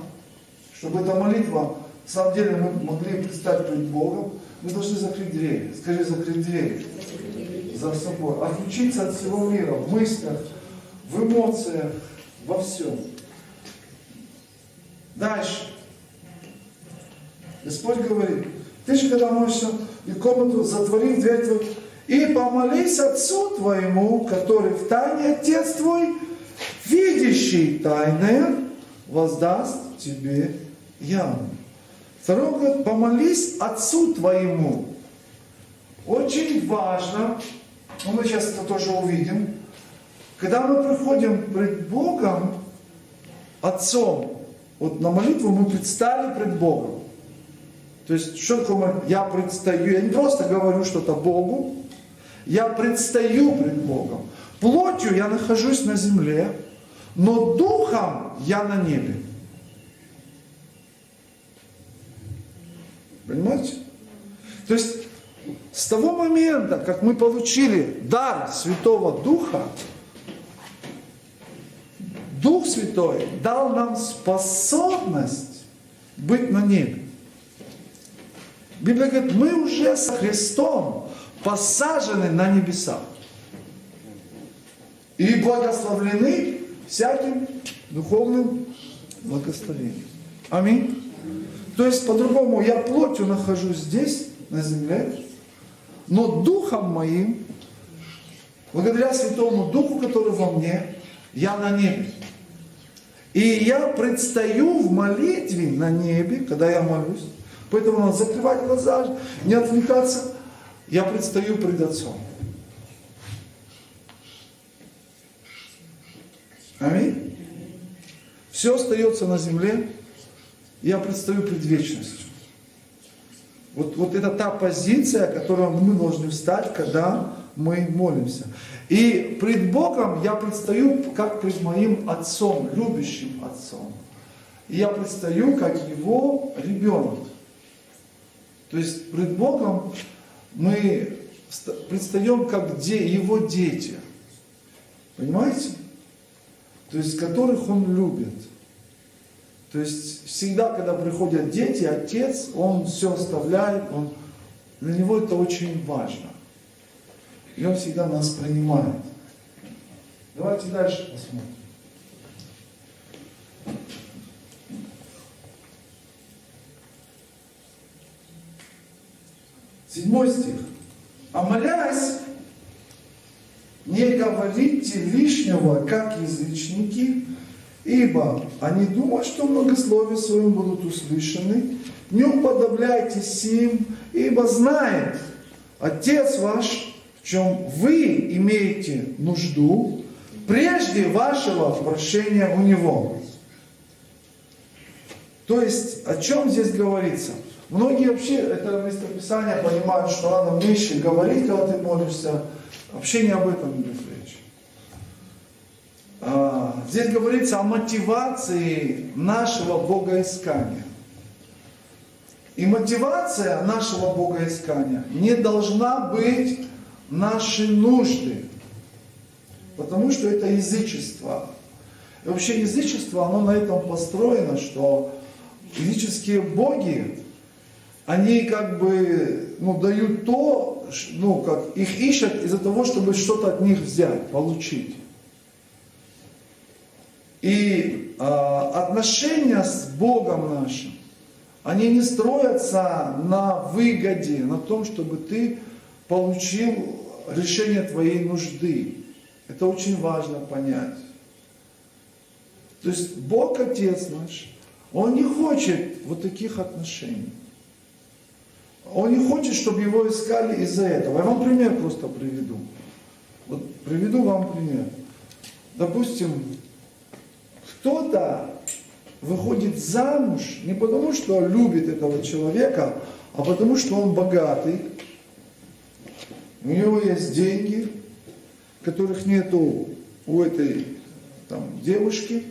чтобы эта молитва, на самом деле, мы могли предстать перед Богом, мы должны закрыть двери. Скажи, закрыть двери за собой. Отключиться от всего мира, в мыслях, в эмоциях, во всем. Дальше. Господь говорит, ты же когда молишься, и комнату затворив дверь твою, и помолись Отцу твоему, который в тайне, Отец твой, видящий тайное, воздаст тебе явно. Второй говорит, помолись Отцу твоему. Очень важно, мы сейчас это тоже увидим, когда мы приходим пред Богом, Отцом, вот на молитву мы предстали пред Богом. То есть, что такое я предстаю? Я не просто говорю что-то Богу, я предстаю пред Богом. Плотью я нахожусь на земле, но духом я на небе. Понимаете? То есть, с того момента, как мы получили дар Святого Духа, Дух Святой дал нам способность быть на небе. Библия говорит, мы уже со Христом посажены на небесах и благословлены всяким духовным благословением. Аминь. То есть, по-другому, я плотью нахожусь здесь, на земле, но духом моим, благодаря Святому Духу, который во мне, я на небе. И я предстаю в молитве на небе, когда я молюсь. Поэтому надо закрывать глаза, не отвлекаться. Я предстаю пред Отцом. Аминь. Все остается на земле. Я предстаю пред вечностью. Вот это та позиция, к которой мы должны встать, когда мы молимся. И пред Богом я предстаю как пред моим Отцом, любящим Отцом. И я предстаю как Его ребенок. То есть пред Богом мы предстаем как Его дети. Понимаете? То есть которых Он любит. То есть всегда, когда приходят дети, Отец, Он все оставляет, для Него это очень важно. И Он всегда нас принимает. Давайте дальше посмотрим. 7 стих. А молясь, не говорите лишнего, как язычники, ибо они думают, что в многословии своем будут услышаны. Не уподобляйтесь им, ибо знает Отец ваш, в чем вы имеете нужду, прежде вашего прощения у Него. То есть, о чем здесь говорится? Многие вообще это местописание понимают, что надо меньше говорить, когда ты молишься. Вообще не об этом идет речь. Здесь говорится о мотивации нашего богоискания. И мотивация нашего богоискания не должна быть наши нужды. Потому что это язычество. И вообще язычество, оно на этом построено, что языческие боги, они как бы дают то, как их ищут из-за того, чтобы что-то от них взять, получить. И отношения с Богом нашим, они не строятся на выгоде, на том, чтобы ты получил решение твоей нужды. Это очень важно понять. То есть Бог Отец наш, Он не хочет вот таких отношений. Он не хочет, чтобы Его искали из-за этого. Я вам пример просто приведу. Вот приведу вам пример. Допустим, кто-то выходит замуж не потому, что любит этого человека, а потому, что он богатый, у него есть деньги, которых нету у этой девушки,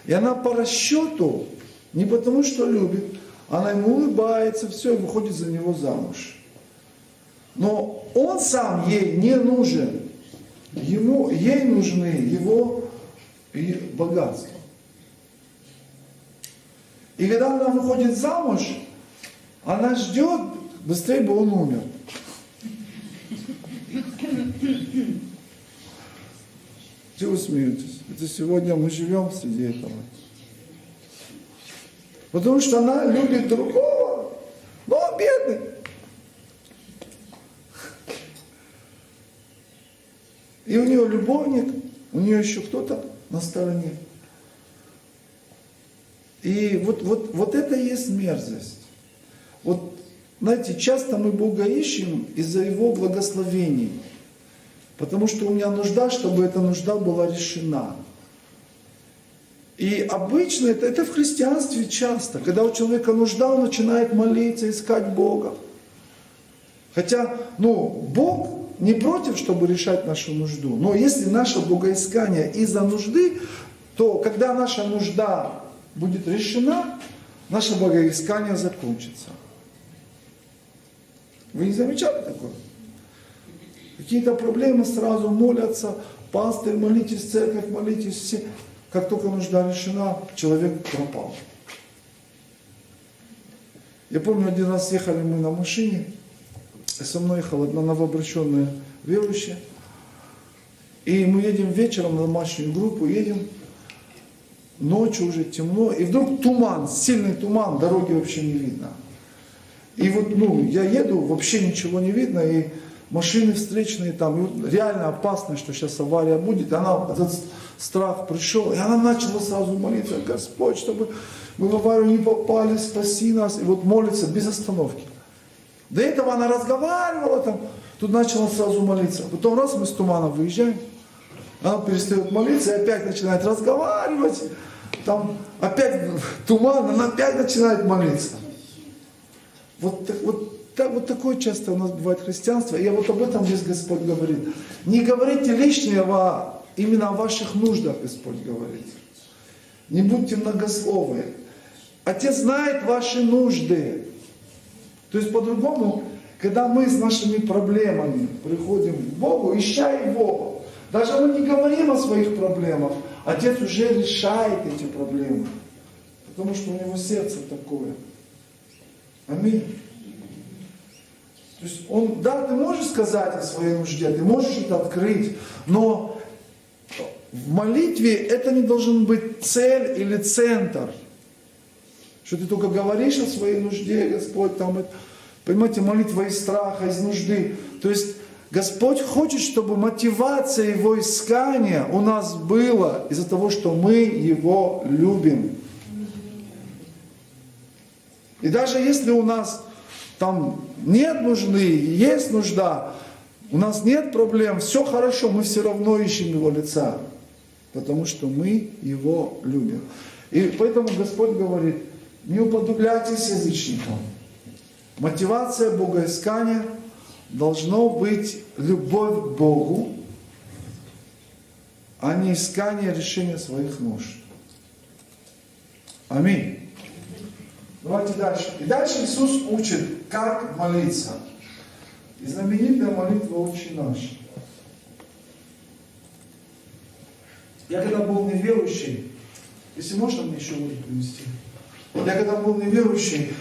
и она по расчету, не потому, что любит, она ему улыбается, все, и выходит за него замуж. Но он сам ей не нужен. Ей нужны его и богатство. И когда она выходит замуж, она ждет, быстрее бы он умер. Чего вы смеетесь? Это сегодня мы живем среди этого. Потому что она любит другого, но он бедный. И у нее любовник, у нее еще кто-то на стороне. И вот это и есть мерзость. Вот, знаете, часто мы Бога ищем из-за Его благословений. Потому что у меня нужда, чтобы эта нужда была решена. И обычно это в христианстве часто. Когда у человека нужда, он начинает молиться, искать Бога. Хотя, Бог не против, чтобы решать нашу нужду. Но если наше богоискание из-за нужды, то когда наша нужда будет решена, наше богоискание закончится. Вы не замечали такое? Какие-то проблемы сразу молятся, пастырь, молитесь, церковь, молитесь, все. Как только нужда решена, человек пропал. Я помню, один раз ехали мы на машине, и со мной ехала одна новообращенная верующая. И мы едем вечером на домашнюю группу, едем, ночью уже темно, и вдруг туман, сильный туман, дороги вообще не видно. И вот, я еду, вообще ничего не видно, и машины встречные там, и реально опасно, что сейчас авария будет. И этот страх пришел, и она начала сразу молиться: Господь, чтобы мы в аварию не попали, спаси нас. И вот молится без остановки. До этого она разговаривала там, тут начала сразу молиться. Потом раз мы с тумана выезжаем, она перестает молиться и опять начинает разговаривать. Там опять туман, она опять начинает молиться. Вот такое часто у нас бывает христианство. И вот об этом здесь Господь говорит. Не говорите лишнего, именно о ваших нуждах Господь говорит. Не будьте многословы. Отец знает ваши нужды. То есть по-другому, когда мы с нашими проблемами приходим к Богу, ища Его, даже мы не говорим о своих проблемах, Отец уже решает эти проблемы. Потому что у Него сердце такое. Аминь. То есть ты можешь сказать о своей нужде, ты можешь это открыть, но в молитве это не должен быть цель или центр. Что ты только говоришь о своей нужде, Господь, понимаете, молитва из страха, из нужды. То есть Господь хочет, чтобы мотивация Его искания у нас была из-за того, что мы Его любим. И даже если у нас там нет нужды, есть нужда, у нас нет проблем, все хорошо, мы все равно ищем Его лица, потому что мы Его любим. И поэтому Господь говорит: не уподобляйтесь язычникам. Мотивация богоискания должно быть любовь к Богу, а не искание решения своих нужд. Аминь. Давайте дальше. И дальше Иисус учит, как молиться. И знаменитая молитва «Отче наш». Я когда был неверующий, если можно мне еще воду принести? Я когда был неверующий,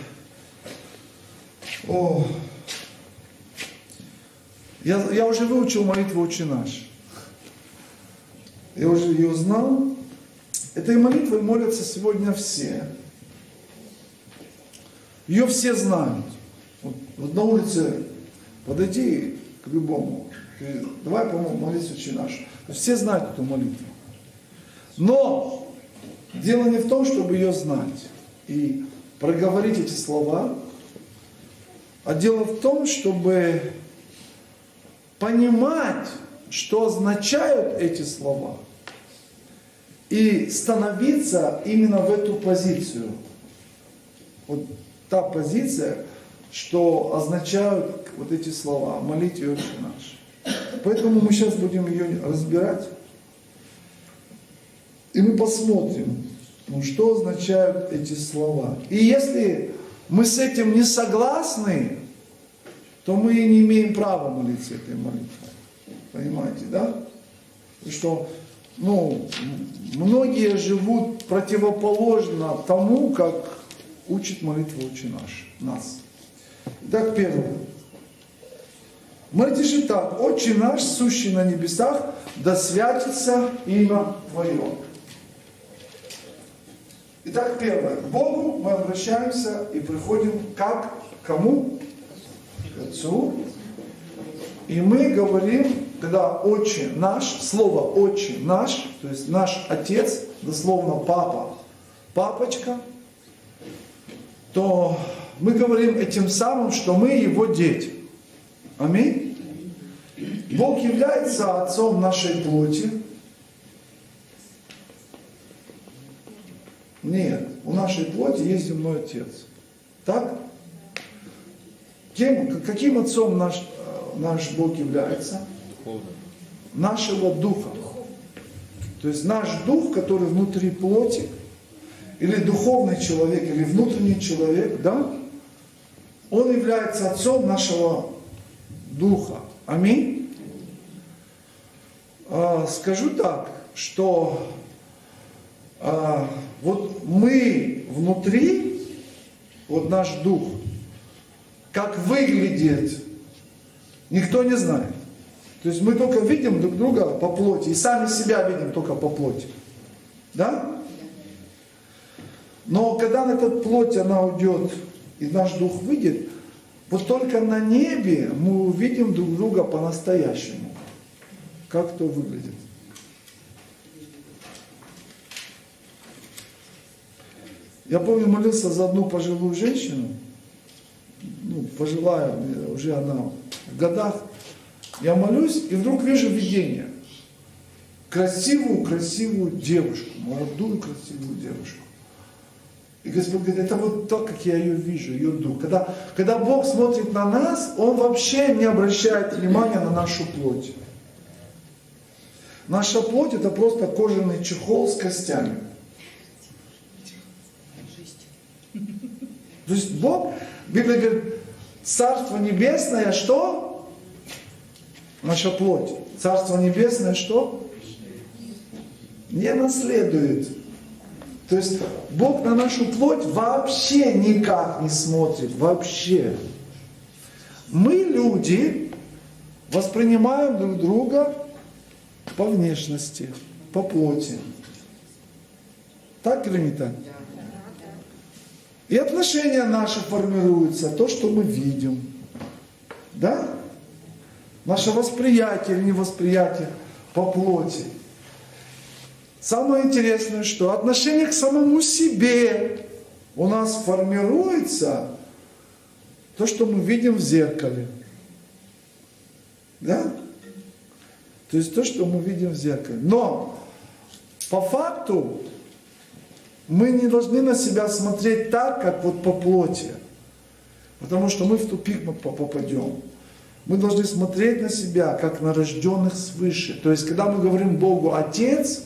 я уже выучил молитву «Отче наш». Я уже ее знал. Этой молитвой молятся сегодня все. Ее все знают. Вот на улице подойди к любому. Давай, по-моему, молись «Отче наш». Все знают эту молитву. Но дело не в том, чтобы ее знать и проговорить эти слова, а дело в том, чтобы понимать, что означают эти слова, и становиться именно в эту позицию. Вот та позиция, что означают вот эти слова: молитве «Отче наш». Поэтому мы сейчас будем ее разбирать. И мы посмотрим, что означают эти слова. И если мы с этим не согласны, то мы не имеем права молиться этой молитвой. Понимаете, да? Потому что многие живут противоположно тому, как учит молитва «Отче наш» нас. Итак, первое. Молитесь же так: «Отче наш, сущий на небесах, да святится имя Твое». Итак, первое. К Богу мы обращаемся и приходим как? К кому? К Отцу. И мы говорим, когда «Отче наш», слово «Отче наш», то есть наш Отец, дословно папа, папочка, то мы говорим этим самым, что мы Его дети. Аминь. Бог является Отцом нашей плоти. Нет, у нашей плоти есть земной Отец. Так? Каким Отцом наш Бог является? Нашего Духа. То есть наш Дух, который внутри плоти, или духовный человек, или внутренний человек, да? Он является Отцом нашего Духа. Аминь. Скажу так, что вот мы внутри, вот наш Дух, как выглядит, никто не знает. То есть мы только видим друг друга по плоти, и сами себя видим только по плоти. Да? Но когда на эту плоть она уйдет, и наш Дух выйдет, вот только на небе мы увидим друг друга по-настоящему. Как это выглядит. Я помню, молился за одну пожилую женщину, пожилая, уже она в годах. Я молюсь, и вдруг вижу видение. Красивую девушку, молодую красивую девушку. И Господь говорит, это вот то, как я ее вижу, ее дух. Когда Бог смотрит на нас, Он вообще не обращает внимания на нашу плоть. Наша плоть — это просто кожаный чехол с костями. То есть Бог, Библия говорит, Царство Небесное что? Наша плоть. Царство Небесное что? Не наследует. То есть Бог на нашу плоть вообще никак не смотрит. Вообще. Мы, люди, воспринимаем друг друга по внешности, по плоти. Так или не так? И отношения наши формируются, то, что мы видим. Да? Наше восприятие или невосприятие по плоти. Самое интересное, что отношение к самому себе у нас формируется то, что мы видим в зеркале. Да? То есть то, что мы видим в зеркале. Но по факту мы не должны на себя смотреть так, как вот по плоти. Потому что мы в тупик попадем. Мы должны смотреть на себя, как на рожденных свыше. То есть, когда мы говорим Богу «Отец»,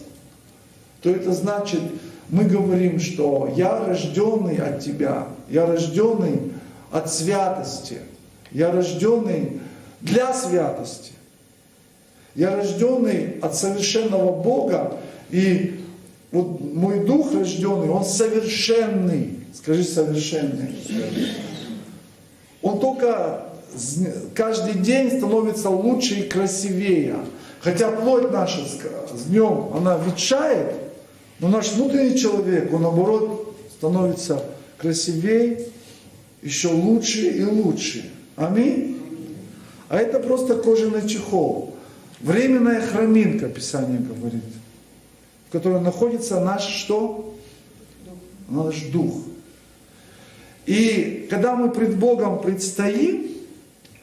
то это значит, мы говорим, что я рожденный от Тебя, я рожденный от святости, я рожденный для святости, я рожденный от совершенного Бога, и вот мой дух рожденный, он совершенный. Скажи совершенный. Он только каждый день становится лучше и красивее. Хотя плоть наша с днем, она ветшает, но наш внутренний человек, он наоборот становится красивее, еще лучше и лучше. Аминь. А это просто кожаный чехол. Временная храминка, Писание говорит, в которой находится наш что? Наш дух. И когда мы пред Богом предстоим,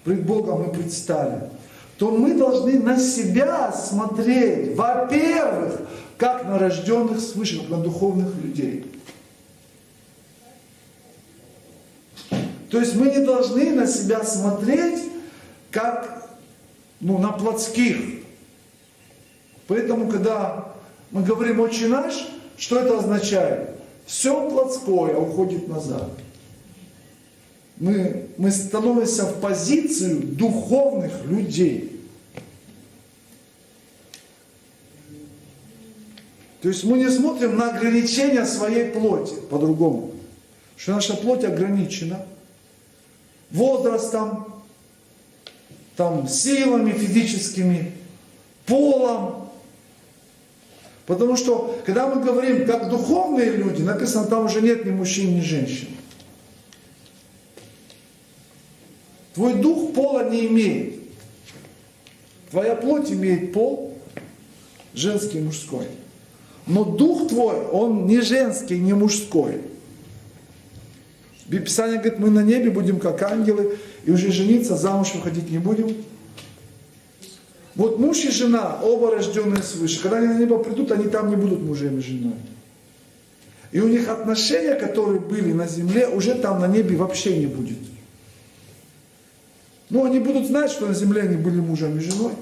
пред Богом мы предстали, то мы должны на себя смотреть, во-первых, как на рожденных свыше, как на духовных людей. То есть мы не должны на себя смотреть, как на плотских. Поэтому, когда мы говорим «Отче наш», что это означает? Все плотское уходит назад. Мы становимся в позицию духовных людей. То есть мы не смотрим на ограничения своей плоти по-другому. Что наша плоть ограничена возрастом, силами физическими, полом. Потому что, когда мы говорим, как духовные люди, написано, там уже нет ни мужчин, ни женщин. Твой дух пола не имеет. Твоя плоть имеет пол, женский и мужской. Но дух твой, он не женский, не мужской. Писание говорит, мы на небе будем как ангелы, и уже жениться, замуж выходить не будем. Вот муж и жена, оба рожденные свыше, когда они на небо придут, они там не будут мужем и женой. И у них отношения, которые были на земле, уже там на небе вообще не будет. Ну, они будут знать, что на земле они были мужем и женой.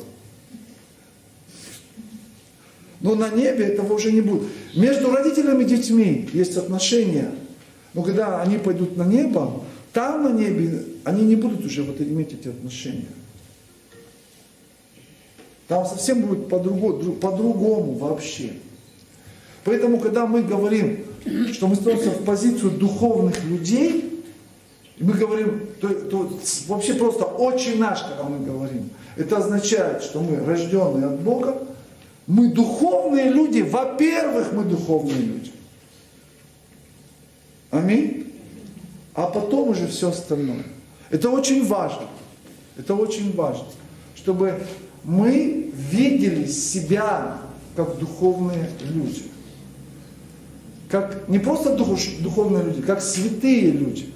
Но на небе этого уже не будет. Между родителями и детьми есть отношения. Но когда они пойдут на небо, там на небе они не будут уже иметь эти отношения. Там совсем будет по-другому вообще. Поэтому, когда мы говорим, что мы становимся в позицию духовных людей, мы говорим, то вообще просто «Отче наш», когда мы говорим, это означает, что мы рожденные от Бога, мы духовные люди, во-первых, мы духовные люди. Аминь. А потом уже все остальное. Это очень важно. Это очень важно. Чтобы мы видели себя как духовные люди. Как не просто духовные люди, как святые люди.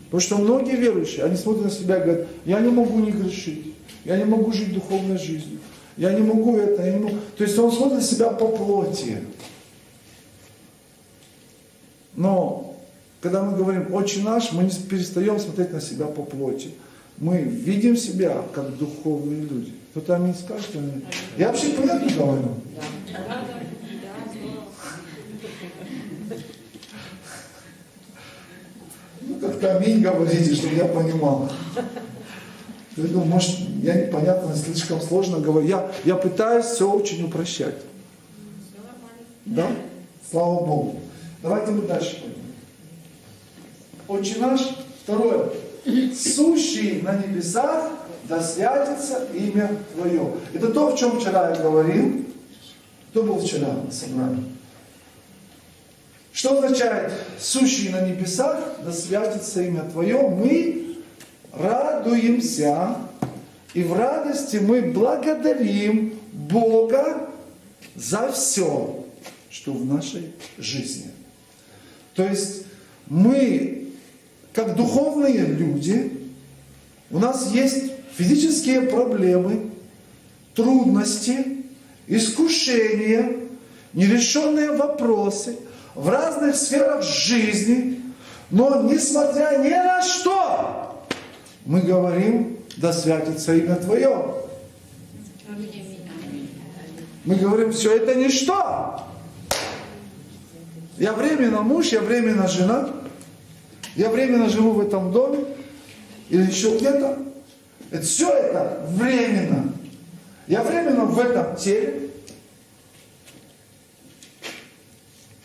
Потому что многие верующие, они смотрят на себя и говорят, я не могу не грешить, я не могу жить духовной жизнью, я не могу это, я не могу. То есть он смотрит на себя по плоти. Но когда мы говорим «Отче наш», мы не перестаем смотреть на себя по плоти. Мы видим себя как духовные люди. Кто-то аминь скажет? Аминь. Я вообще понятно говорю? Ну, как-то аминь говорите, чтобы я понимал. Я думаю, может, я непонятно, слишком сложно говорю. Я пытаюсь все очень упрощать. Да? Слава Богу. Давайте мы дальше пойдем. Отче наш, второе. Сущий на небесах, да святится имя Твое. Это то, в чем вчера я говорил. Кто был вчера на собрании? Что означает сущий на небесах, да святится имя Твое? Мы радуемся, и в радости мы благодарим Бога за все, что в нашей жизни. То есть мы, как духовные люди, у нас есть физические проблемы, трудности, искушения, нерешенные вопросы в разных сферах жизни, но несмотря ни на что, мы говорим, да святится имя Твое. Мы говорим, все это ничто. Я временно муж, я временно жена, я временно живу в этом доме, или еще где-то. Все это временно. Я временно в этом теле.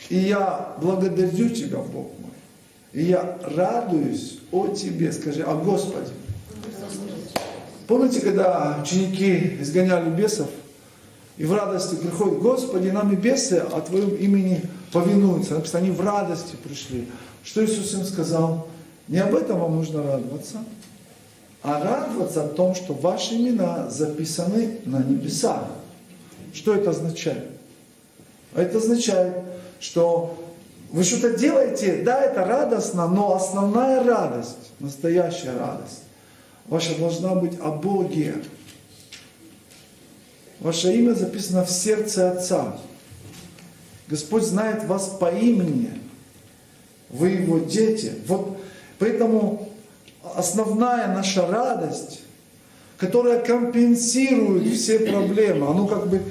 И я благодарю Тебя, Бог мой. И я радуюсь о Тебе. Скажи, о Господе. Помните, когда ученики изгоняли бесов, и в радости приходят, Господи, нам и бесы о Твоем имени повинуются. Написано, они в радости пришли. Что Иисус им сказал? Не об этом вам нужно радоваться, а радоваться о том, что ваши имена записаны на небесах. Что это означает? Это означает, что вы что-то делаете, да, это радостно, но основная радость, настоящая радость, ваша должна быть о Боге. Ваше имя записано в сердце Отца. Господь знает вас по имени. Вы Его дети. Вот поэтому основная наша радость, которая компенсирует все проблемы, оно как бы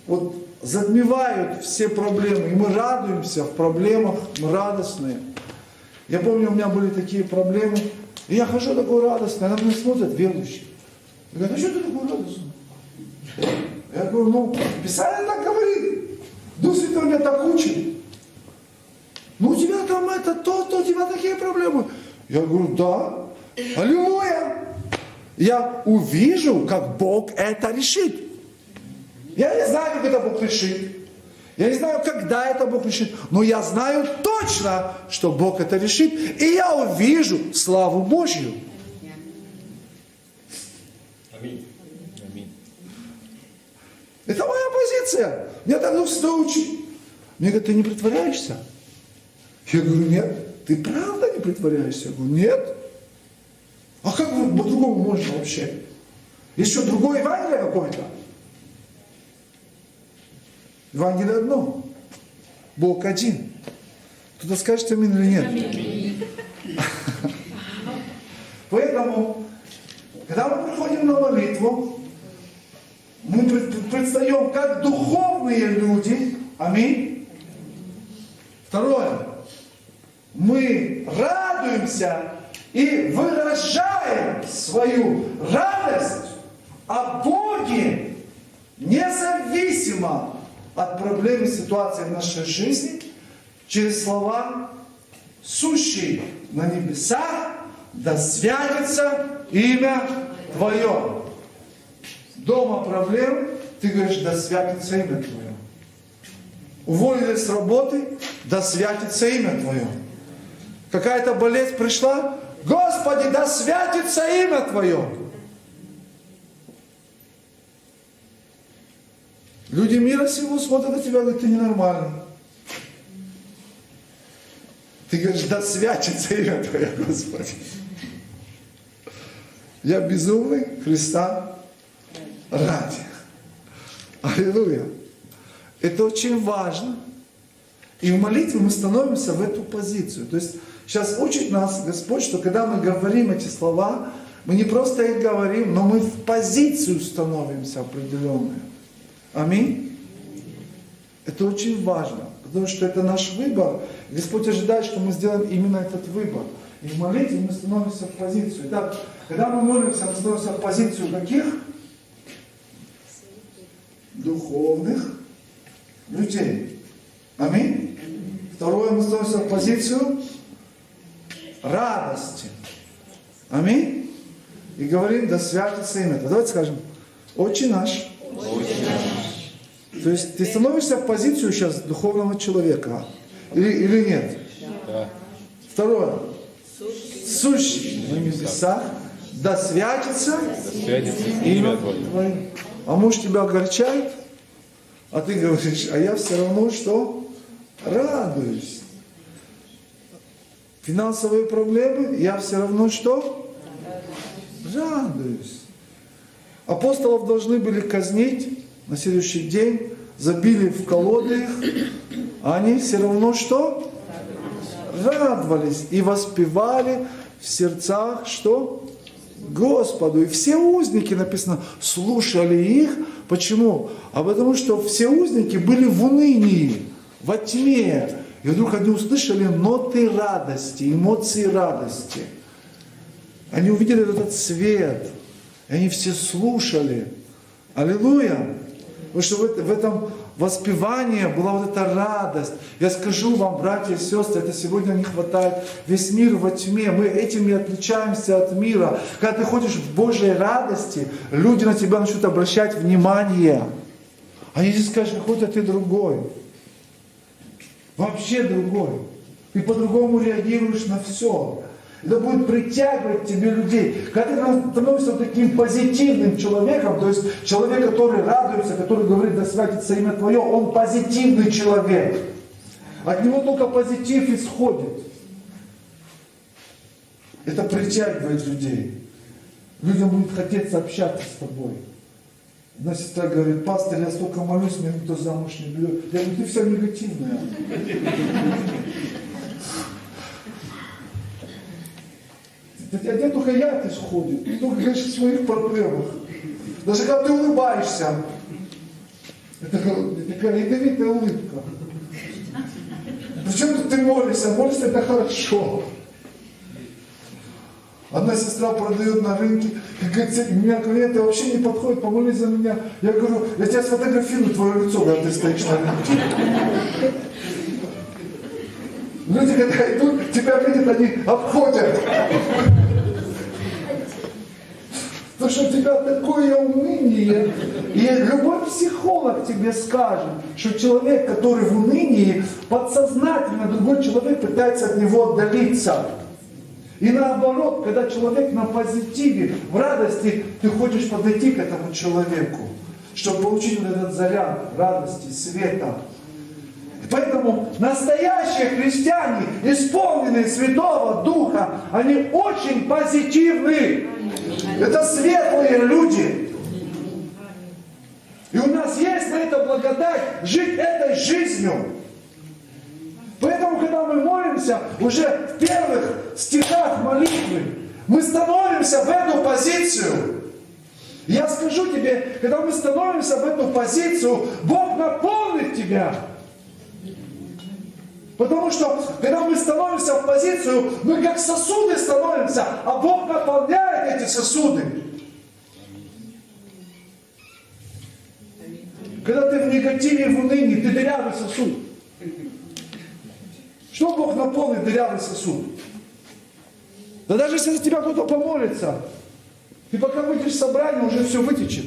вот затмевает все проблемы. И мы радуемся в проблемах, мы радостные. Я помню, у меня были такие проблемы, и я хожу такой радостный, а на меня смотрят верующие. И говорят, а что ты такой радостный? Я говорю, ну, Писание так говорит. Дух Святой меня так учит. Ну, у тебя там это, то, у тебя такие проблемы. Я говорю, да. Аллилуйя. Я увижу, как Бог это решит. Я не знаю, как это Бог решит. Я не знаю, когда это Бог решит. Но я знаю точно, что Бог это решит. И я увижу славу Божью. Аминь. Это моя позиция. Меня так Дух Святой учит. Мне говорят, ты не притворяешься? Я говорю, нет. Ты правда не притворяешься? Я говорю, нет. А как по-другому можно вообще? Есть что, другое Евангелие какое-то? Евангелие одно. Бог один. Кто-то скажет аминь или нет? Поэтому, когда мы приходим на молитву, мы предстаем как духовные люди. Аминь. Второе. Мы радуемся и выражаем свою радость о Боге независимо от проблем и ситуаций в нашей жизни через слова, сущие на небесах, да святится имя Твое. Дома проблем, ты говоришь, да святится имя Твое. Уволили с работы, да святится имя Твое. Какая-то болезнь пришла, Господи, да святится имя Твое. Люди мира сего смотрят на тебя и говорят, ты ненормальный. Ты говоришь, да святится имя Твое, Господи. Я безумный Христа ради. Аллилуйя. Это очень важно. И в молитве мы становимся в эту позицию. То есть сейчас учит нас Господь, что когда мы говорим эти слова, мы не просто их говорим, но мы в позицию становимся определенную. Аминь. Это очень важно, потому что это наш выбор. Господь ожидает, что мы сделаем именно этот выбор. И в молитве мы становимся в позицию. Итак, когда мы молимся, мы становимся в позицию каких? Духовных людей. Аминь. Второе, мы становимся в позицию радости. Аминь. И говорим, да святится имя. Давайте скажем, Отче наш. То есть ты становишься в позицию сейчас духовного человека. Или нет? Да. Второе. Сущий на небесах, да святится имя Твое. А муж тебя огорчает, а ты говоришь, а я все равно что? Радуюсь. Финансовые проблемы, я все равно что? Радуюсь. Апостолов должны были казнить на следующий день, забили в колоды их, а они все равно что? Радовались и воспевали в сердцах что? Господу. И все узники, написано, слушали их. Почему? А потому что все узники были в унынии, во тьме. И вдруг они услышали ноты радости, эмоции радости. Они увидели этот свет. И они все слушали. Аллилуйя! Потому что в этом воспевании была вот эта радость. Я скажу вам, братья и сестры, это сегодня не хватает. Весь мир во тьме. Мы этим и отличаемся от мира. Когда ты ходишь в Божьей радости, люди на тебя начнут обращать внимание. А если скажешь, какой-то ты другой. Вообще другой. Ты по-другому реагируешь на все. Это будет притягивать к тебе людей. Когда ты становишься таким позитивным человеком, то есть человек, который радуется, который говорит, да святится имя Твое, он позитивный человек. От него только позитив исходит. Это притягивает людей. Людям будет хотеться общаться с тобой. Одна сестра говорит, пастор, я столько молюсь, меня никто замуж не берет. Я говорю, ты вся негативная. Один только яд исходит, ты только говоришь о своих проблемах. Даже когда ты улыбаешься, это такая ядовитая улыбка. Причем тут ты молишься это хорошо. Одна сестра продает на рынке, и говорит, у меня клиенты вообще не подходят, помолись за меня. Я говорю, я тебя сфотографирую, твое лицо, когда ты стоишь на рынке. Люди, когда идут, тебя видят, они обходят. Потому что у тебя такое уныние. И любой психолог тебе скажет, что человек, который в унынии, подсознательно другой человек пытается от него отдалиться. И наоборот, когда человек на позитиве, в радости, ты хочешь подойти к этому человеку, чтобы получить вот этот заряд радости, света. Поэтому настоящие христиане, исполненные Святого Духа, они очень позитивны. Это светлые люди. И у нас есть на это благодать жить этой жизнью. Поэтому, когда мы молимся, уже в первых стихах молитвы, мы становимся в эту позицию. Я скажу тебе, когда мы становимся в эту позицию, Бог наполнит тебя. Потому что, когда мы становимся в позицию, мы как сосуды становимся, а Бог наполняет эти сосуды. Когда ты в негативе, в унынии, ты дырявый сосуд. Что Бог наполнит дырявый сосуд? Да даже если за тебя кто-то помолится, ты пока выйдешь в собрание, уже все вытечет.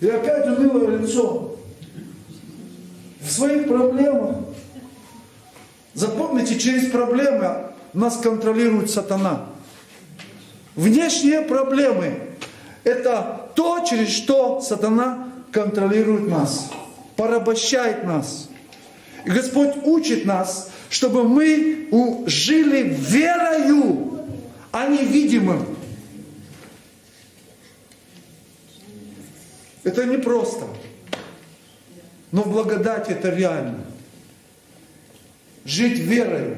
И опять унылое лицо. В своих проблемах. Запомните, через проблемы нас контролирует сатана. Внешние проблемы – это то, через что сатана контролирует нас, порабощает нас. И Господь учит нас, чтобы мы жили верою, а не видимым. Это непросто, но в благодати это реально. Жить верой.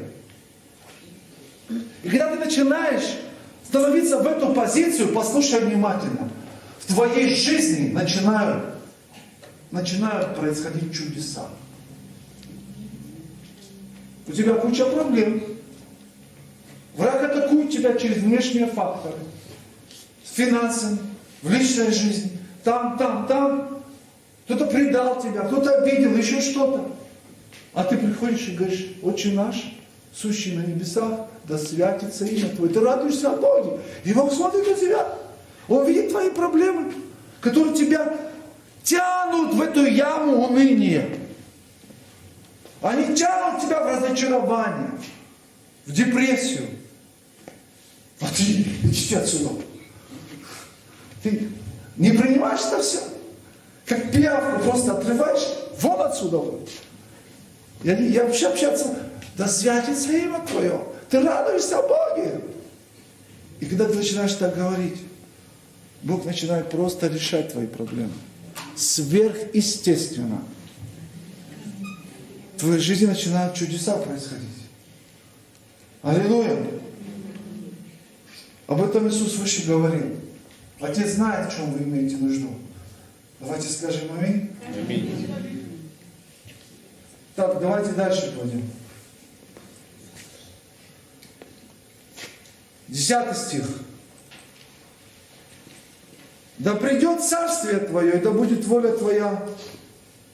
И когда ты начинаешь становиться в эту позицию, послушай внимательно, в твоей жизни начинают происходить чудеса. У тебя куча проблем. Враг атакует тебя через внешние факторы. С финансами, в личной жизни. Там. Кто-то предал тебя, кто-то обидел, еще что-то. А ты приходишь и говоришь, Отче наш, сущий на небесах, да святится имя Твое. Ты радуешься о Боге. И Бог смотрит на тебя. Он видит твои проблемы, которые тебя тянут в эту яму уныния. Они тянут тебя в разочарование, в депрессию. А ты иди отсюда. Ты не принимаешь это все. Как пиявку просто отрываешь, вон отсюда. Я вообще общаться, да святится имя Твое. Ты радуешься о Боге. И когда ты начинаешь так говорить, Бог начинает просто решать твои проблемы. Сверхъестественно. В твоей жизни начинают чудеса происходить. Аллилуйя. Об этом Иисус выше говорил. Отец знает, в чем вы имеете нужду. Давайте скажем аминь. Аминь. Так, давайте дальше пойдем. 10 стих. Да придет царствие Твое, и да будет воля Твоя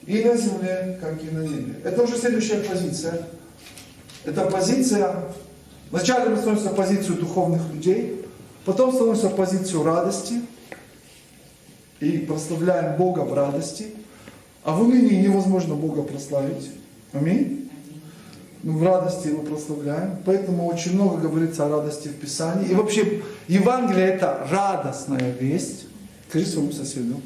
и на земле, как и на небе. Это уже следующая позиция. Это позиция, вначале мы становимся в позицию духовных людей, потом становимся в позицию радости и прославляем Бога в радости. А в унынии невозможно Бога прославить. Аминь. В радости Его прославляем. Поэтому очень много говорится о радости в Писании. И вообще Евангелие это радостная весть. Скажи своему соседу.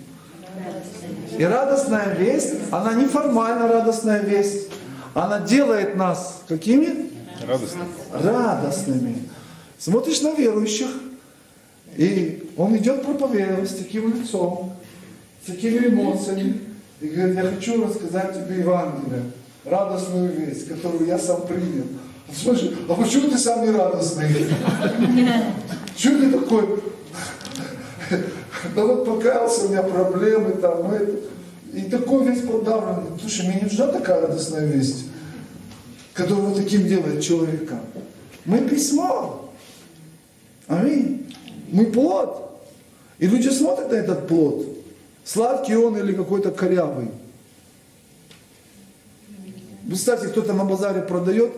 И радостная весть, она не формально радостная весть. Она делает нас какими? Радостными. Смотришь на верующих, и он идет проповедовать с таким лицом, с такими эмоциями. И говорит, я хочу рассказать тебе Евангелие, радостную весть, которую я сам принял. Слушай, а почему ты сам не радостный? Чего ты такой? Да вот покаялся, у меня проблемы там, это. И такой весь подавленный. Слушай, мне не нужна такая радостная весть, которая вот таким делает человека. Мы письмо. Аминь. Мы плод. И люди смотрят на этот плод. Сладкий он или какой-то корявый. Представьте, кто-то на базаре продает,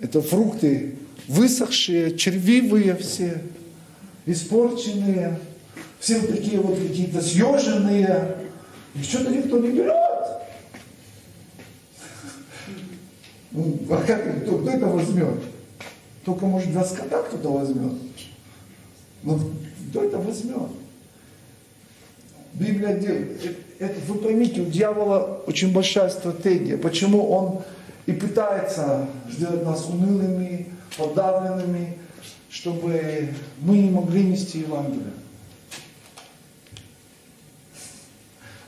это фрукты высохшие, червивые все, испорченные, все вот такие вот какие-то съеженные. И что-то никто не берет. Ну, а как, кто это возьмет? Только, может, для скота кто-то возьмет. Но кто это возьмет? Библия делает. Вы поймите, у дьявола очень большая стратегия. Почему он и пытается сделать нас унылыми, подавленными, чтобы мы не могли нести Евангелие.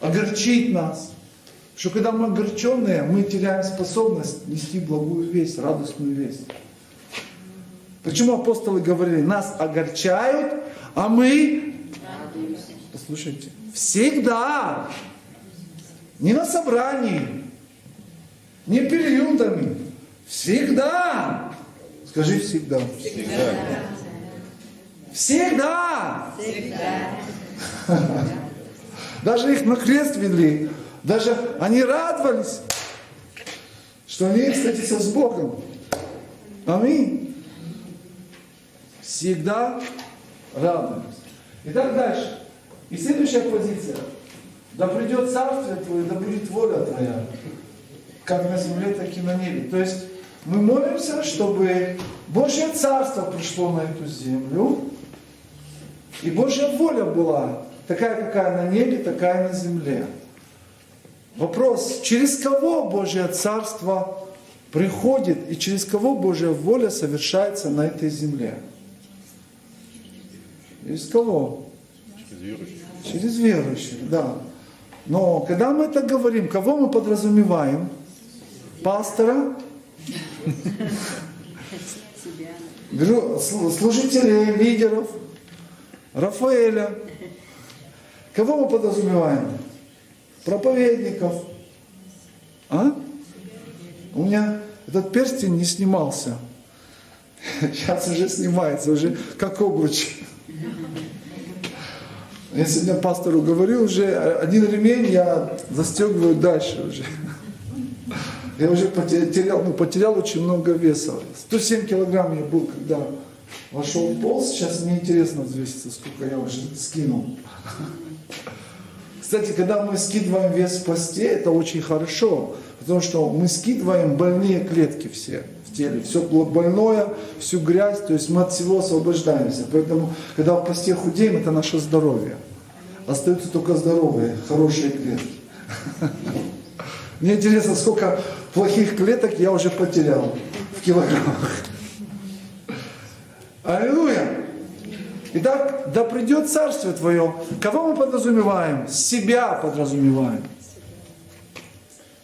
Огорчить нас. Что когда мы огорченные, мы теряем способность нести благую весть, радостную весть. Почему апостолы говорили, нас огорчают, а мы, послушайте, всегда, не на собрании, не периодами, всегда, скажи всегда. Всегда. Даже их на крест вели, даже они радовались, что они встретятся с Богом. Аминь. Всегда радуемся. Итак, дальше. И следующая позиция. Да придет царствие Твое, да будет воля Твоя, как на земле, так и на небе. То есть мы молимся, чтобы Божье царство пришло на эту землю, и Божья воля была такая, какая на небе, такая на земле. Вопрос, через кого Божье царство приходит, и через кого Божья воля совершается на этой земле? Через кого? Через верующих. Через верующих, да. Но когда мы это говорим, кого мы подразумеваем? Пастора? Служителей, лидеров? Рафаэля? Кого мы подразумеваем? Проповедников? А? У меня этот перстень не снимался. Сейчас уже снимается, уже как обруч. Я сегодня пастору говорю, уже один ремень я застегиваю дальше уже. Я уже потерял очень много веса. 107 килограмм я был, когда вошел в пол. Сейчас мне интересно взвеситься, сколько я уже скинул. Кстати, когда мы скидываем вес в посте, это очень хорошо, потому что мы скидываем больные клетки все в теле, все больное, всю грязь, то есть мы от всего освобождаемся. Поэтому, когда в посте худеем, это наше здоровье. Остаются только здоровые, хорошие клетки. Мне интересно, сколько плохих клеток я уже потерял в килограммах. Аллилуйя! Итак, да придет царствие Твое. Кого мы подразумеваем? Себя подразумеваем.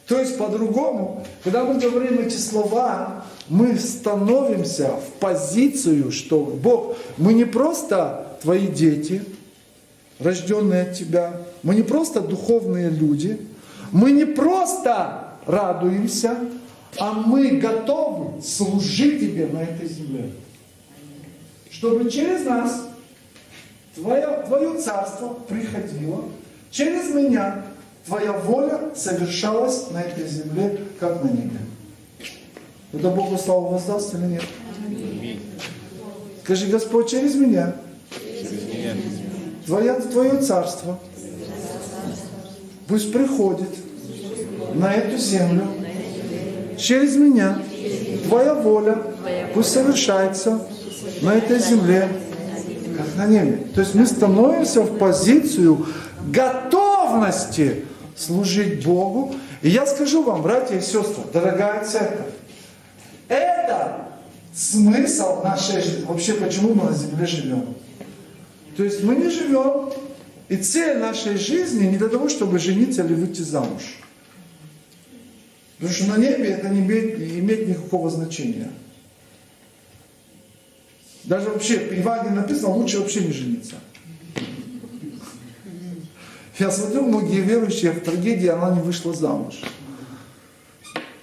То есть по-другому, когда мы говорим эти слова, мы становимся в позицию, что Бог, мы не просто Твои дети, рожденные от Тебя, мы не просто духовные люди, мы не просто радуемся, а мы готовы служить Тебе на этой земле. Чтобы через нас Твое царство приходило, через меня Твоя воля совершалась на этой земле, как на небе. Это Богу славу воздаст или нет? Скажи, Господь, через меня Твое царство пусть приходит на эту землю. Через меня Твоя воля пусть совершается на этой земле, как на небе. То есть мы становимся в позицию готовности служить Богу. И я скажу вам, братья и сестры, дорогая церковь, это смысл нашей жизни. Вообще, почему мы на земле живем? То есть мы не живем, и цель нашей жизни не для того, чтобы жениться или выйти замуж. Потому что на небе это не имеет никакого значения. Даже вообще в Евангелии написано, лучше вообще не жениться. Я смотрю, многие верующие в трагедии, она не вышла замуж.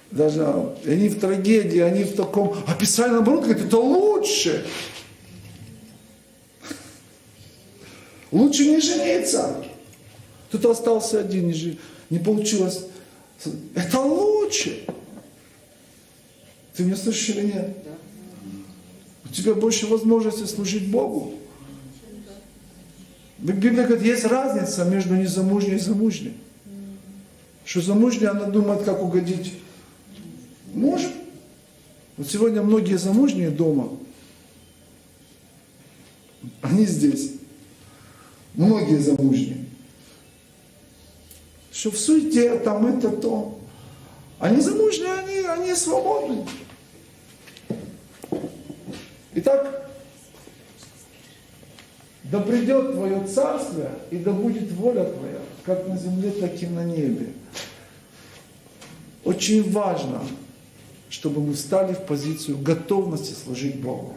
Даже они в трагедии, они в таком... А Писание, наоборот, говорит, это лучше. Лучше не жениться. Кто-то остался один, не получилось. Это лучше. Ты меня слышишь или нет? У тебя больше возможности служить Богу. Библия говорит, есть разница между незамужней и замужней. Что замужняя, она думает, как угодить мужу. Вот сегодня многие замужние дома, они здесь. Многие замужние. Что в суете, там это то. Они замужние, они свободны. Итак, да придет Твое царствие, и да будет воля Твоя, как на земле, так и на небе. Очень важно, чтобы мы встали в позицию готовности служить Богу.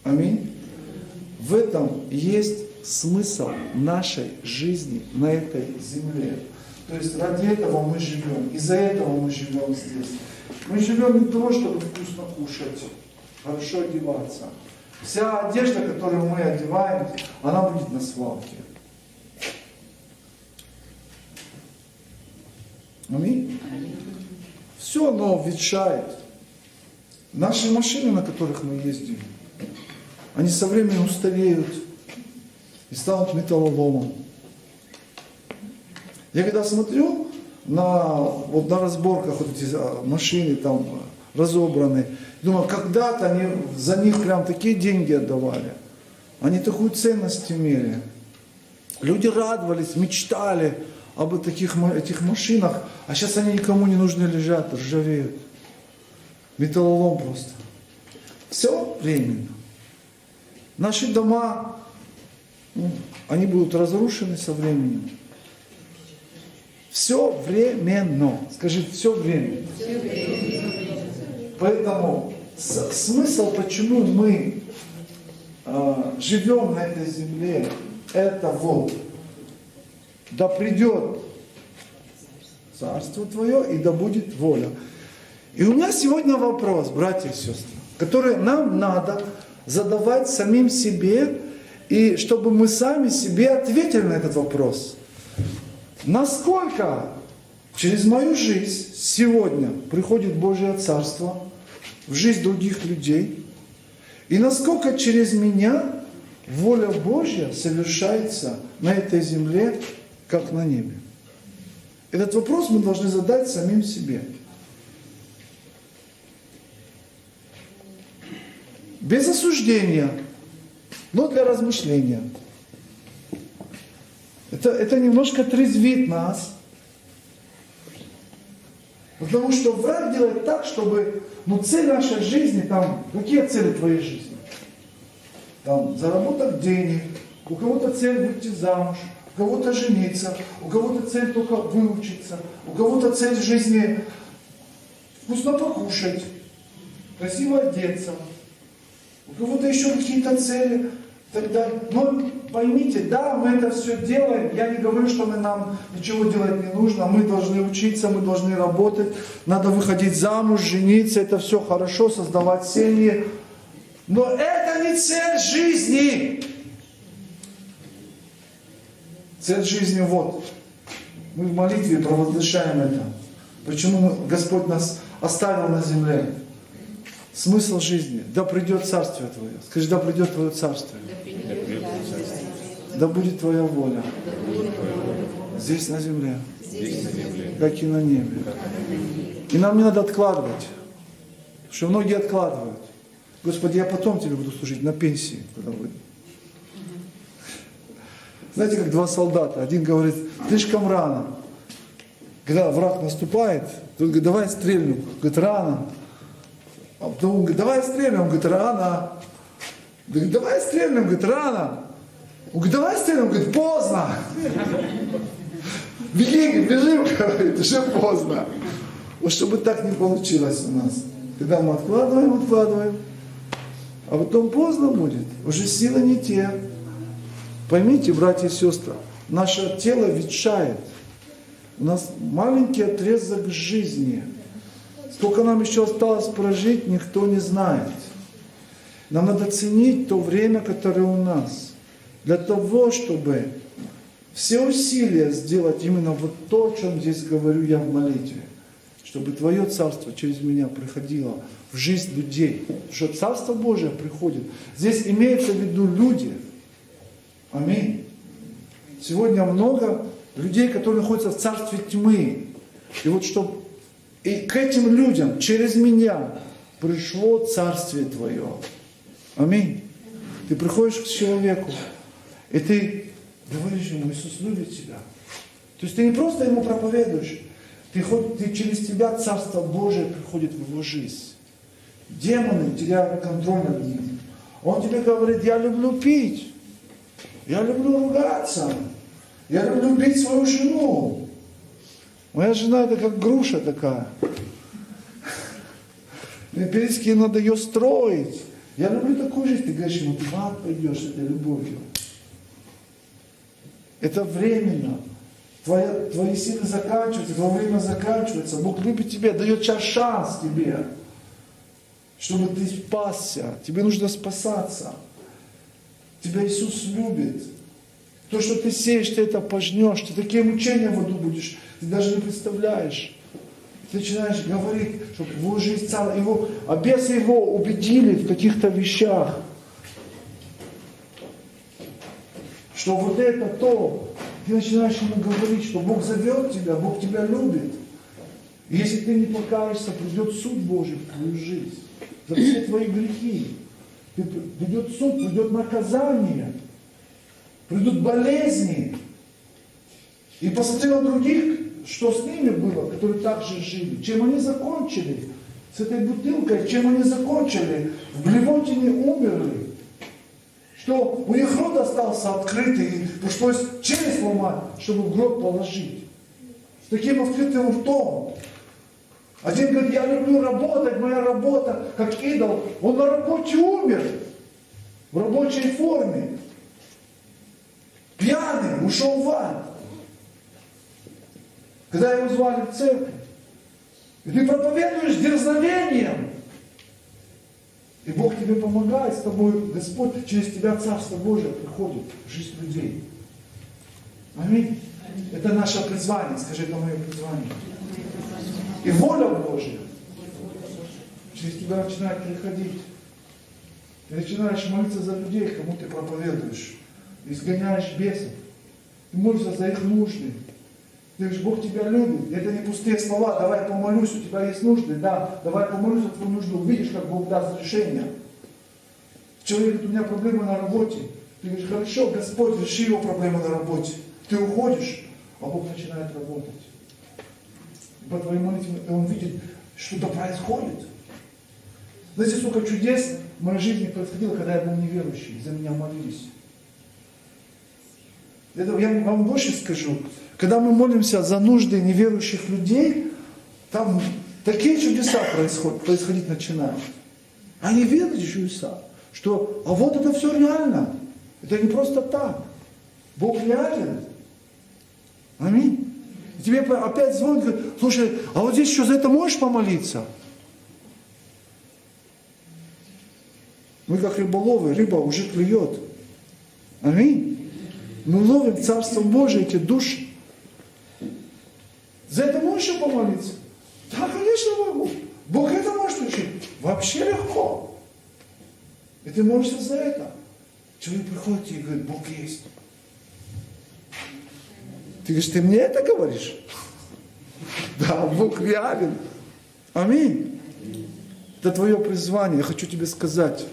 Аминь. В этом есть смысл нашей жизни на этой земле. То есть ради этого мы живем, из-за этого мы живем здесь. Мы живем не для того, чтобы вкусно кушать, хорошо одеваться. Вся одежда, которую мы одеваем, она будет на свалке. Аминь. Все оно ветшает. Наши машины, на которых мы ездим, они со временем устареют и станут металлоломом. Я когда смотрю на разборках вот эти машины там разобранные, думаю, когда-то они за них прям такие деньги отдавали. Они такую ценность имели. Люди радовались, мечтали об этих машинах, а сейчас они никому не нужны, лежат, ржавеют. Металлолом просто. Все временно. Наши дома, они будут разрушены со временем. Все временно. Скажи, все временно. Поэтому смысл, почему мы живем на этой земле, это вот. Да придет царство Твое, и да будет воля. И у меня сегодня вопрос, братья и сестры, который нам надо задавать самим себе, и чтобы мы сами себе ответили на этот вопрос. Насколько через мою жизнь сегодня приходит Божье Царство в жизнь других людей, и насколько через меня воля Божья совершается на этой земле, как на небе. Этот вопрос мы должны задать самим себе. Без осуждения, но для размышления. Это немножко трезвит нас. Потому что враг делает так, чтобы цель нашей жизни, какие цели твоей жизни? Заработать денег, у кого-то цель выйти замуж, у кого-то жениться, у кого-то цель только выучиться, у кого-то цель в жизни вкусно покушать, красиво одеться, у кого-то еще какие-то цели. Тогда, но поймите, да, мы это все делаем. Я не говорю, что нам ничего делать не нужно. Мы должны учиться, мы должны работать. Надо выходить замуж, жениться. Это все хорошо, создавать семьи. Но это не цель жизни. Цель жизни вот. Мы в молитве провозглашаем это. Почему Господь нас оставил на земле? Смысл жизни. Да придет Царствие Твое. Скажи, да придет Твое Царствие. Да будет Твоя воля. Здесь на земле. Как и на небе. И нам не надо откладывать. Потому что многие откладывают. Господи, я потом Тебе буду служить на пенсии. Когда выйду. Знаете, как два солдата. Один говорит, слишком рано. Когда враг наступает, тот говорит, давай стрельнем. Говорит, рано. А потом он говорит, давай стрельнем. Он говорит, рано. Говорит, давай стрельнем. Говорит, рано. Он говорит, давай стрельнем. Говорит, поздно. Бежим, говорит, уже поздно. Вот чтобы так не получилось у нас. Когда мы откладываем, а потом поздно будет. Уже силы не те. Поймите, братья и сестры, наше тело ветшает. У нас маленький отрезок жизни. Сколько нам еще осталось прожить, никто не знает. Нам надо ценить то время, которое у нас. для того, чтобы все усилия сделать именно вот то, о чем здесь говорю я в молитве. Чтобы Твое Царство через меня приходило в жизнь людей. Потому что Царство Божие приходит. Здесь имеется в виду люди. Аминь. Сегодня много людей, которые находятся в царстве тьмы. И вот чтобы и к этим людям через меня пришло Царствие Твое. Аминь. Ты приходишь к человеку, и ты говоришь ему: Иисус любит тебя. То есть ты не просто ему проповедуешь, ты через тебя Царство Божие приходит в его жизнь. Демоны теряют контроль над ним. Он тебе говорит: я люблю пить, я люблю ругаться, я люблю бить свою жену. Моя жена это как груша такая. Мне перед кем надо ее строить. Я люблю такую жизнь. Ты говоришь ему: ты в ад пойдешь с этой любовью. Это временно. Твои силы заканчиваются, твое время заканчивается. Бог любит тебя, дает сейчас шанс тебе, чтобы ты спасся. Тебе нужно спасаться. Тебя Иисус любит. То, что ты сеешь, ты это пожнешь. Ты такие мучения в аду будешь, ты даже не представляешь. Ты начинаешь говорить, чтобы его жизнь стала, а бесы его убедили в каких-то вещах, что вот это то. Ты начинаешь ему говорить, что Бог зовет тебя, Бог тебя любит. И если ты не покаешься, придет суд Божий в твою жизнь. За все твои грехи. Придет суд, придет наказание. Придут болезни. И посмотри на других, что с ними было, которые так же жили. Чем они закончили с этой бутылкой, чем они закончили. В блевотине умерли. Что у них рот остался открытый, и пришлось челюсть ломать, чтобы в гроб положить. С таким открытым ртом. Один говорит: я люблю работать, моя работа как идол. Он на работе умер, в рабочей форме. Пьяный, ушел в ад. Когда его звали в церковь, и ты проповедуешь дерзновением, и Бог тебе помогает, с тобой Господь, через тебя Царство Божие приходит в жизнь людей. Аминь. Это наше призвание, скажи, это мое призвание. И воля Божья через тебя начинает приходить. Ты начинаешь молиться за людей, кому ты проповедуешь. Изгоняешь бесов. Ты молишься за их нужды. Ты говоришь: Бог тебя любит. Это не пустые слова. Давай помолюсь, у тебя есть нужды. Да, давай помолюсь за твою нужду. Увидишь, как Бог даст решение. Человек говорит: у меня проблемы на работе. Ты говоришь: хорошо, Господь, реши его проблемы на работе. Ты уходишь, а Бог начинает работать. И по твоей молитве он видит, что-то происходит. Знаете, сколько чудес в моей жизни происходило, когда я был неверующий, за меня молились. Это я вам больше скажу. Когда мы молимся за нужды неверующих людей, там такие чудеса происходить начинают. Они верят в чудеса, что а вот это все реально. Это не просто так. Бог реален. Аминь. И тебе опять звонят, говорят: слушай, а вот здесь что, за это можешь помолиться? Мы как рыболовы, рыба уже клюет. Аминь. Мы ловим Царством Божие эти души. За это можешь еще помолиться? Да, конечно, могу. Бог это может учить. Вообще легко. И ты молишься за это. Человек приходит к тебе и говорит: Бог есть. Ты говоришь: ты мне это говоришь? Да, Бог реален. Аминь. Это твое призвание. Я хочу тебе сказать.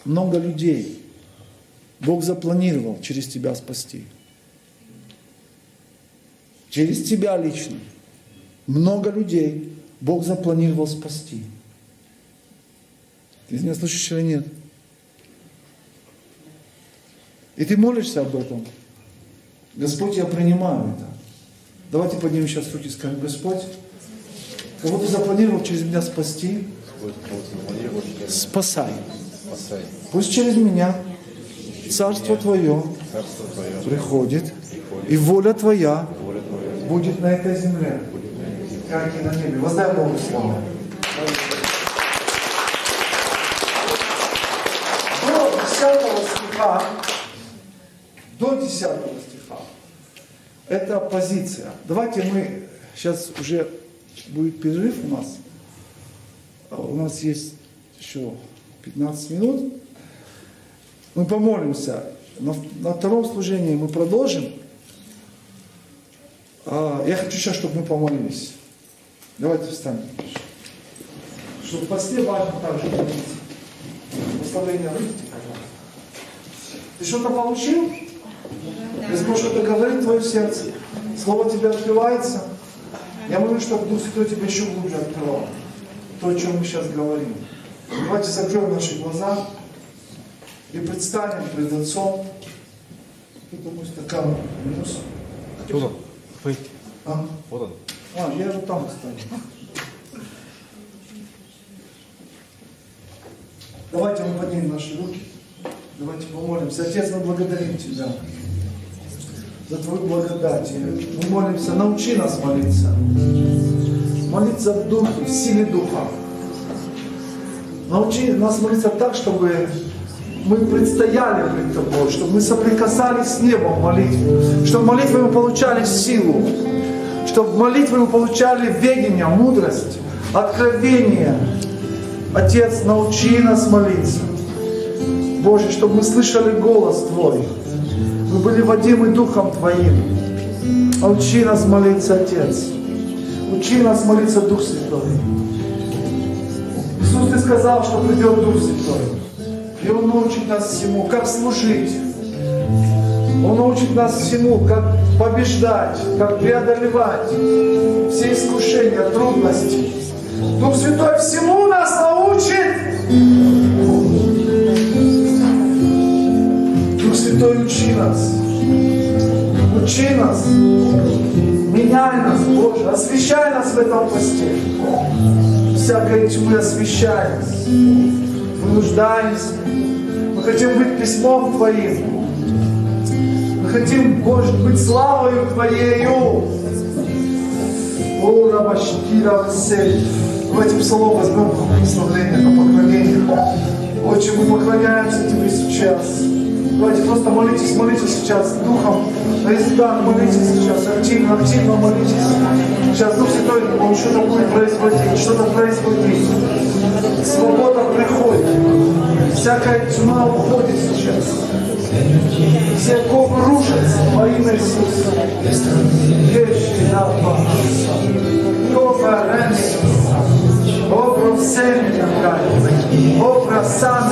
Много людей Бог запланировал через тебя спасти. Через тебя лично. Много людей Бог запланировал спасти. Ты меня слышишь или нет? И ты молишься об этом. Господь, я принимаю это. Давайте поднимем сейчас руки и скажем: Господь, кого ты запланировал через меня спасти, спасай. Пусть через меня Царство Твое приходит, и воля Твоя будет на этой земле, как и на небе. Воздай Богу славу. До 10 стиха до 10 стиха. Это позиция. Давайте мы, сейчас уже будет перерыв у нас. У нас есть еще 15 минут. Мы помолимся. На втором служении мы продолжим. Я хочу сейчас, чтобы мы помолились. Давайте встанем. Чтобы в посте важно также молиться. Благословение выйдите, пожалуйста. Ты что-то получил? Если что-то говорит твое сердце, слово тебе открывается. Я молю, чтобы Дух Святой тебя еще глубже открывал. То, о чем мы сейчас говорим. Давайте закроем наши глаза и предстанем перед Отцом. Кто-то мой стакан принес. Вот он. Выйти. Вот он. Я же там останусь. Давайте мы поднимем наши руки. Давайте помолимся. Отец, мы благодарим Тебя за Твою благодать. Мы молимся, научи нас молиться. Молиться в Духе, в силе Духа. Научи нас молиться так, чтобы мы предстояли пред Тобой, чтобы мы соприкасались с небом в молитве, чтобы молитвой мы получали силу, чтобы молитвой мы получали ведение, мудрость, откровение. Отец, научи нас молиться. Боже, чтобы мы слышали голос Твой. Мы были водимы Духом Твоим. Научи нас молиться, Отец. Учи нас молиться, Дух Святой. Иисус, Ты сказал, что придет Дух Святой. И Он научит нас всему, как служить. Он научит нас всему, как побеждать, как преодолевать все искушения, трудности. Дух Святой всему нас научит. Дух Святой, учи нас. Учи нас. Меняй нас, Боже. Освящай нас в этом посте. Всякой тьмы освящай нас. Мы нуждаемся. Мы хотим быть письмом Твоим. Мы хотим, Боже, быть славою Твоею. О, Рабашкира Всель. Давайте псалом возьмем прославление, на поклонение. Отче, мы поклоняемся Тебе сейчас. Давайте просто молитесь сейчас Духом на языках, молитесь сейчас, активно молитесь. Сейчас Дух Святой, Он что-то будет производить, что-то происходит. Свобода приходит. Всякая тьма уходит сейчас. Все оковы рушатся во имя Иисуса. Вещи на Добра раньше. Добро всем Добра сам.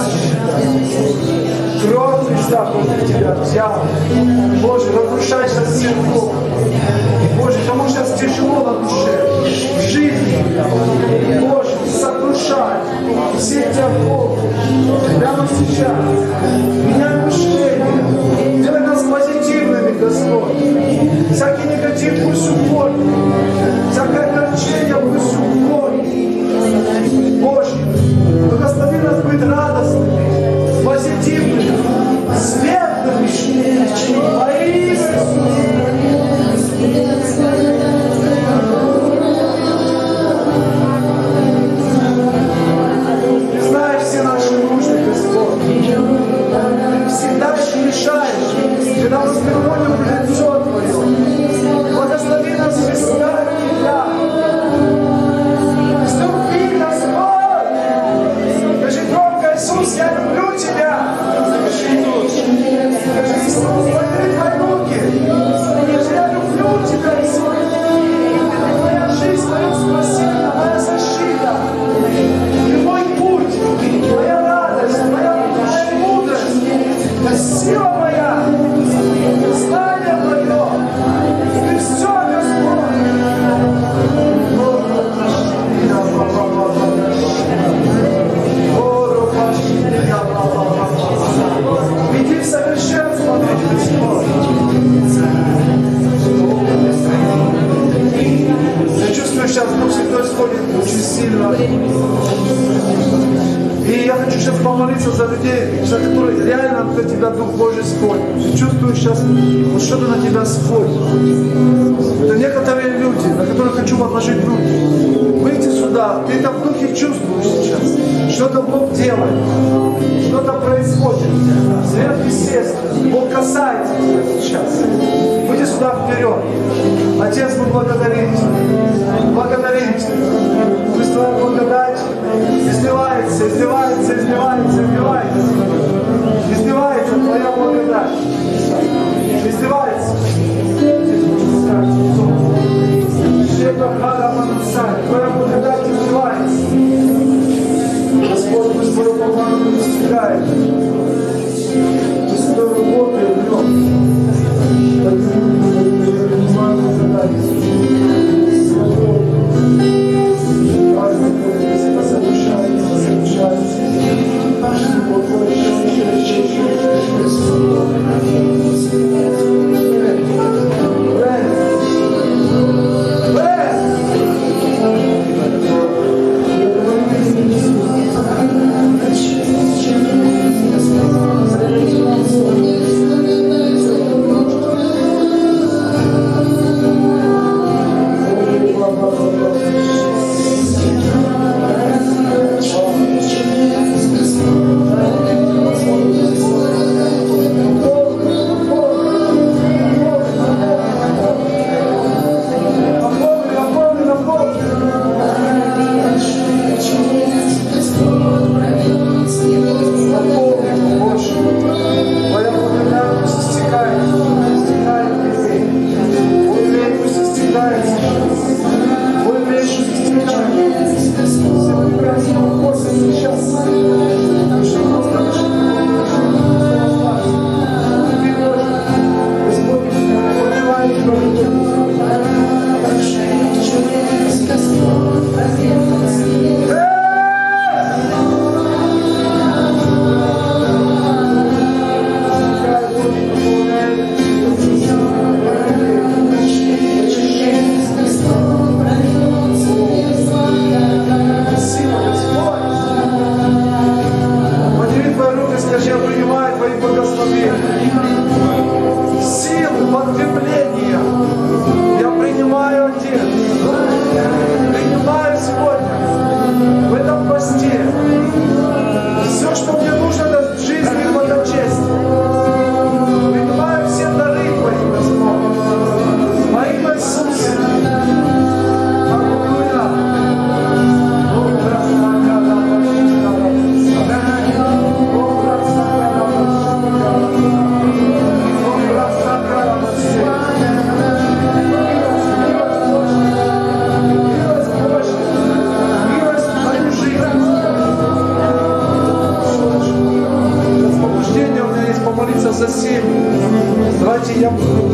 Кровь Христа против тебя взял. Боже, разрушай сейчас все оковы. Боже, кому сейчас тяжело на душе, в жизни, Боже, сокрушай все эти оковы. Прямо сейчас. Меняй мышление. Делай нас позитивными, Господь. Всякий негатив пусть уходит. Всякое огорчение пусть уходит. Боже, благослови нас быть радостными, позитивными, светлыми. Во имя Иисуса. Ты знаешь все наши нужды, Господь. Ты всегда решаешь, когда мы приходим в лицо Твое. Благослови нас искать Тебя. Вступи, Господь. Скажи громко: Иисус, я люблю Тебя. Скажи: Иисус, подними Твои руки. Скажи: я люблю Тебя, Иисус. Твоя жизнь, Твое спасение, Твоя защита. Ты мой путь, Твоя радость, Твоя мудрость, сила моя, знание Твое. Ты все, Господь. Веди в совершенство, Господь. Я чувствую, сейчас Дух Святой сходит очень сильно. И я хочу сейчас помолиться за людей, за которые реально на тебя Дух Божий сходит. Я чувствую сейчас, вот что-то на тебя сходит. Это некоторые люди, на которых хочу возложить руки. Выйти сюда, ты это в Духе чувствуешь сейчас. Что-то Бог делает, что-то происходит. Сверхъестественно. Бог касается тебя сейчас. Выйди сюда вперед. Отец, мы благодарим Тебя. Благодарим Тебя. Пусть Твоя благодать изливается, изливается, изливается, изливается. Изливается Твоя благодать. Изливается. Твоя благодать изливается. Господь, пусть Твое помазание достигает. Пусть Твоя работа в нем.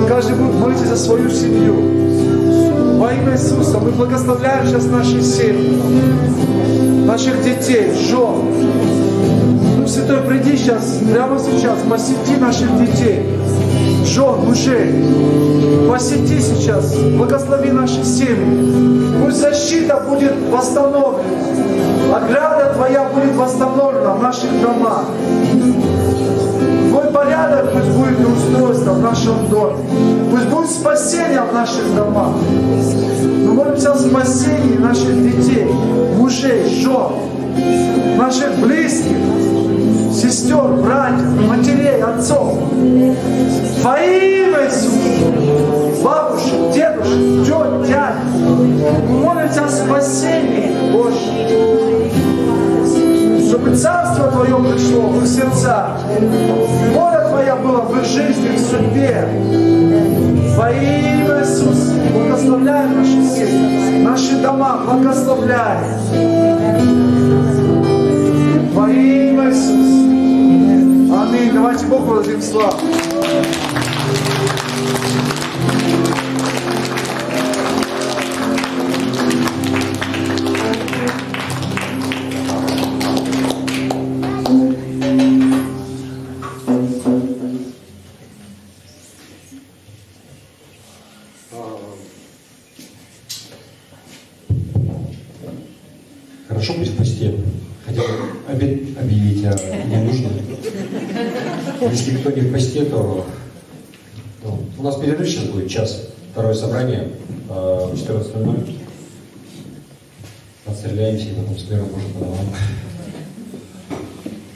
Каждый будет молиться за свою семью. Во имя Иисуса мы благословляем сейчас наши семьи, наших детей, жен. Дух Святой, приди сейчас, прямо сейчас, посети наших детей, жен, мужей. Посети сейчас, благослови наши семьи. Пусть защита будет восстановлена, ограда Твоя будет восстановлена в наших домах. Твой порядок пусть будет и устройство в нашем доме. Пусть будет спасение в наших домах. Мы молимся о спасении наших детей, мужей, жен, наших близких, сестер, братьев, матерей, отцов. Во имя Иисуса, бабушек, дедушек, тет, дядь, мы молимся о спасении Божьем. Чтобы Царство Твое пришло в их сердца, воля Твоя была в их жизни, в их судьбе. Во имя Иисуса благословляем наши семьи, наши дома благословляем. Во имя Иисуса. Аминь. Давайте Богу воздадим славу. Хорошо быть в посте. Хотя бы обед объявить не нужно. Если кто не в посте, то у нас перерыв сейчас будет, час. Второе собрание в 14:00. Отстреляемся и потом с миром, может, по домам.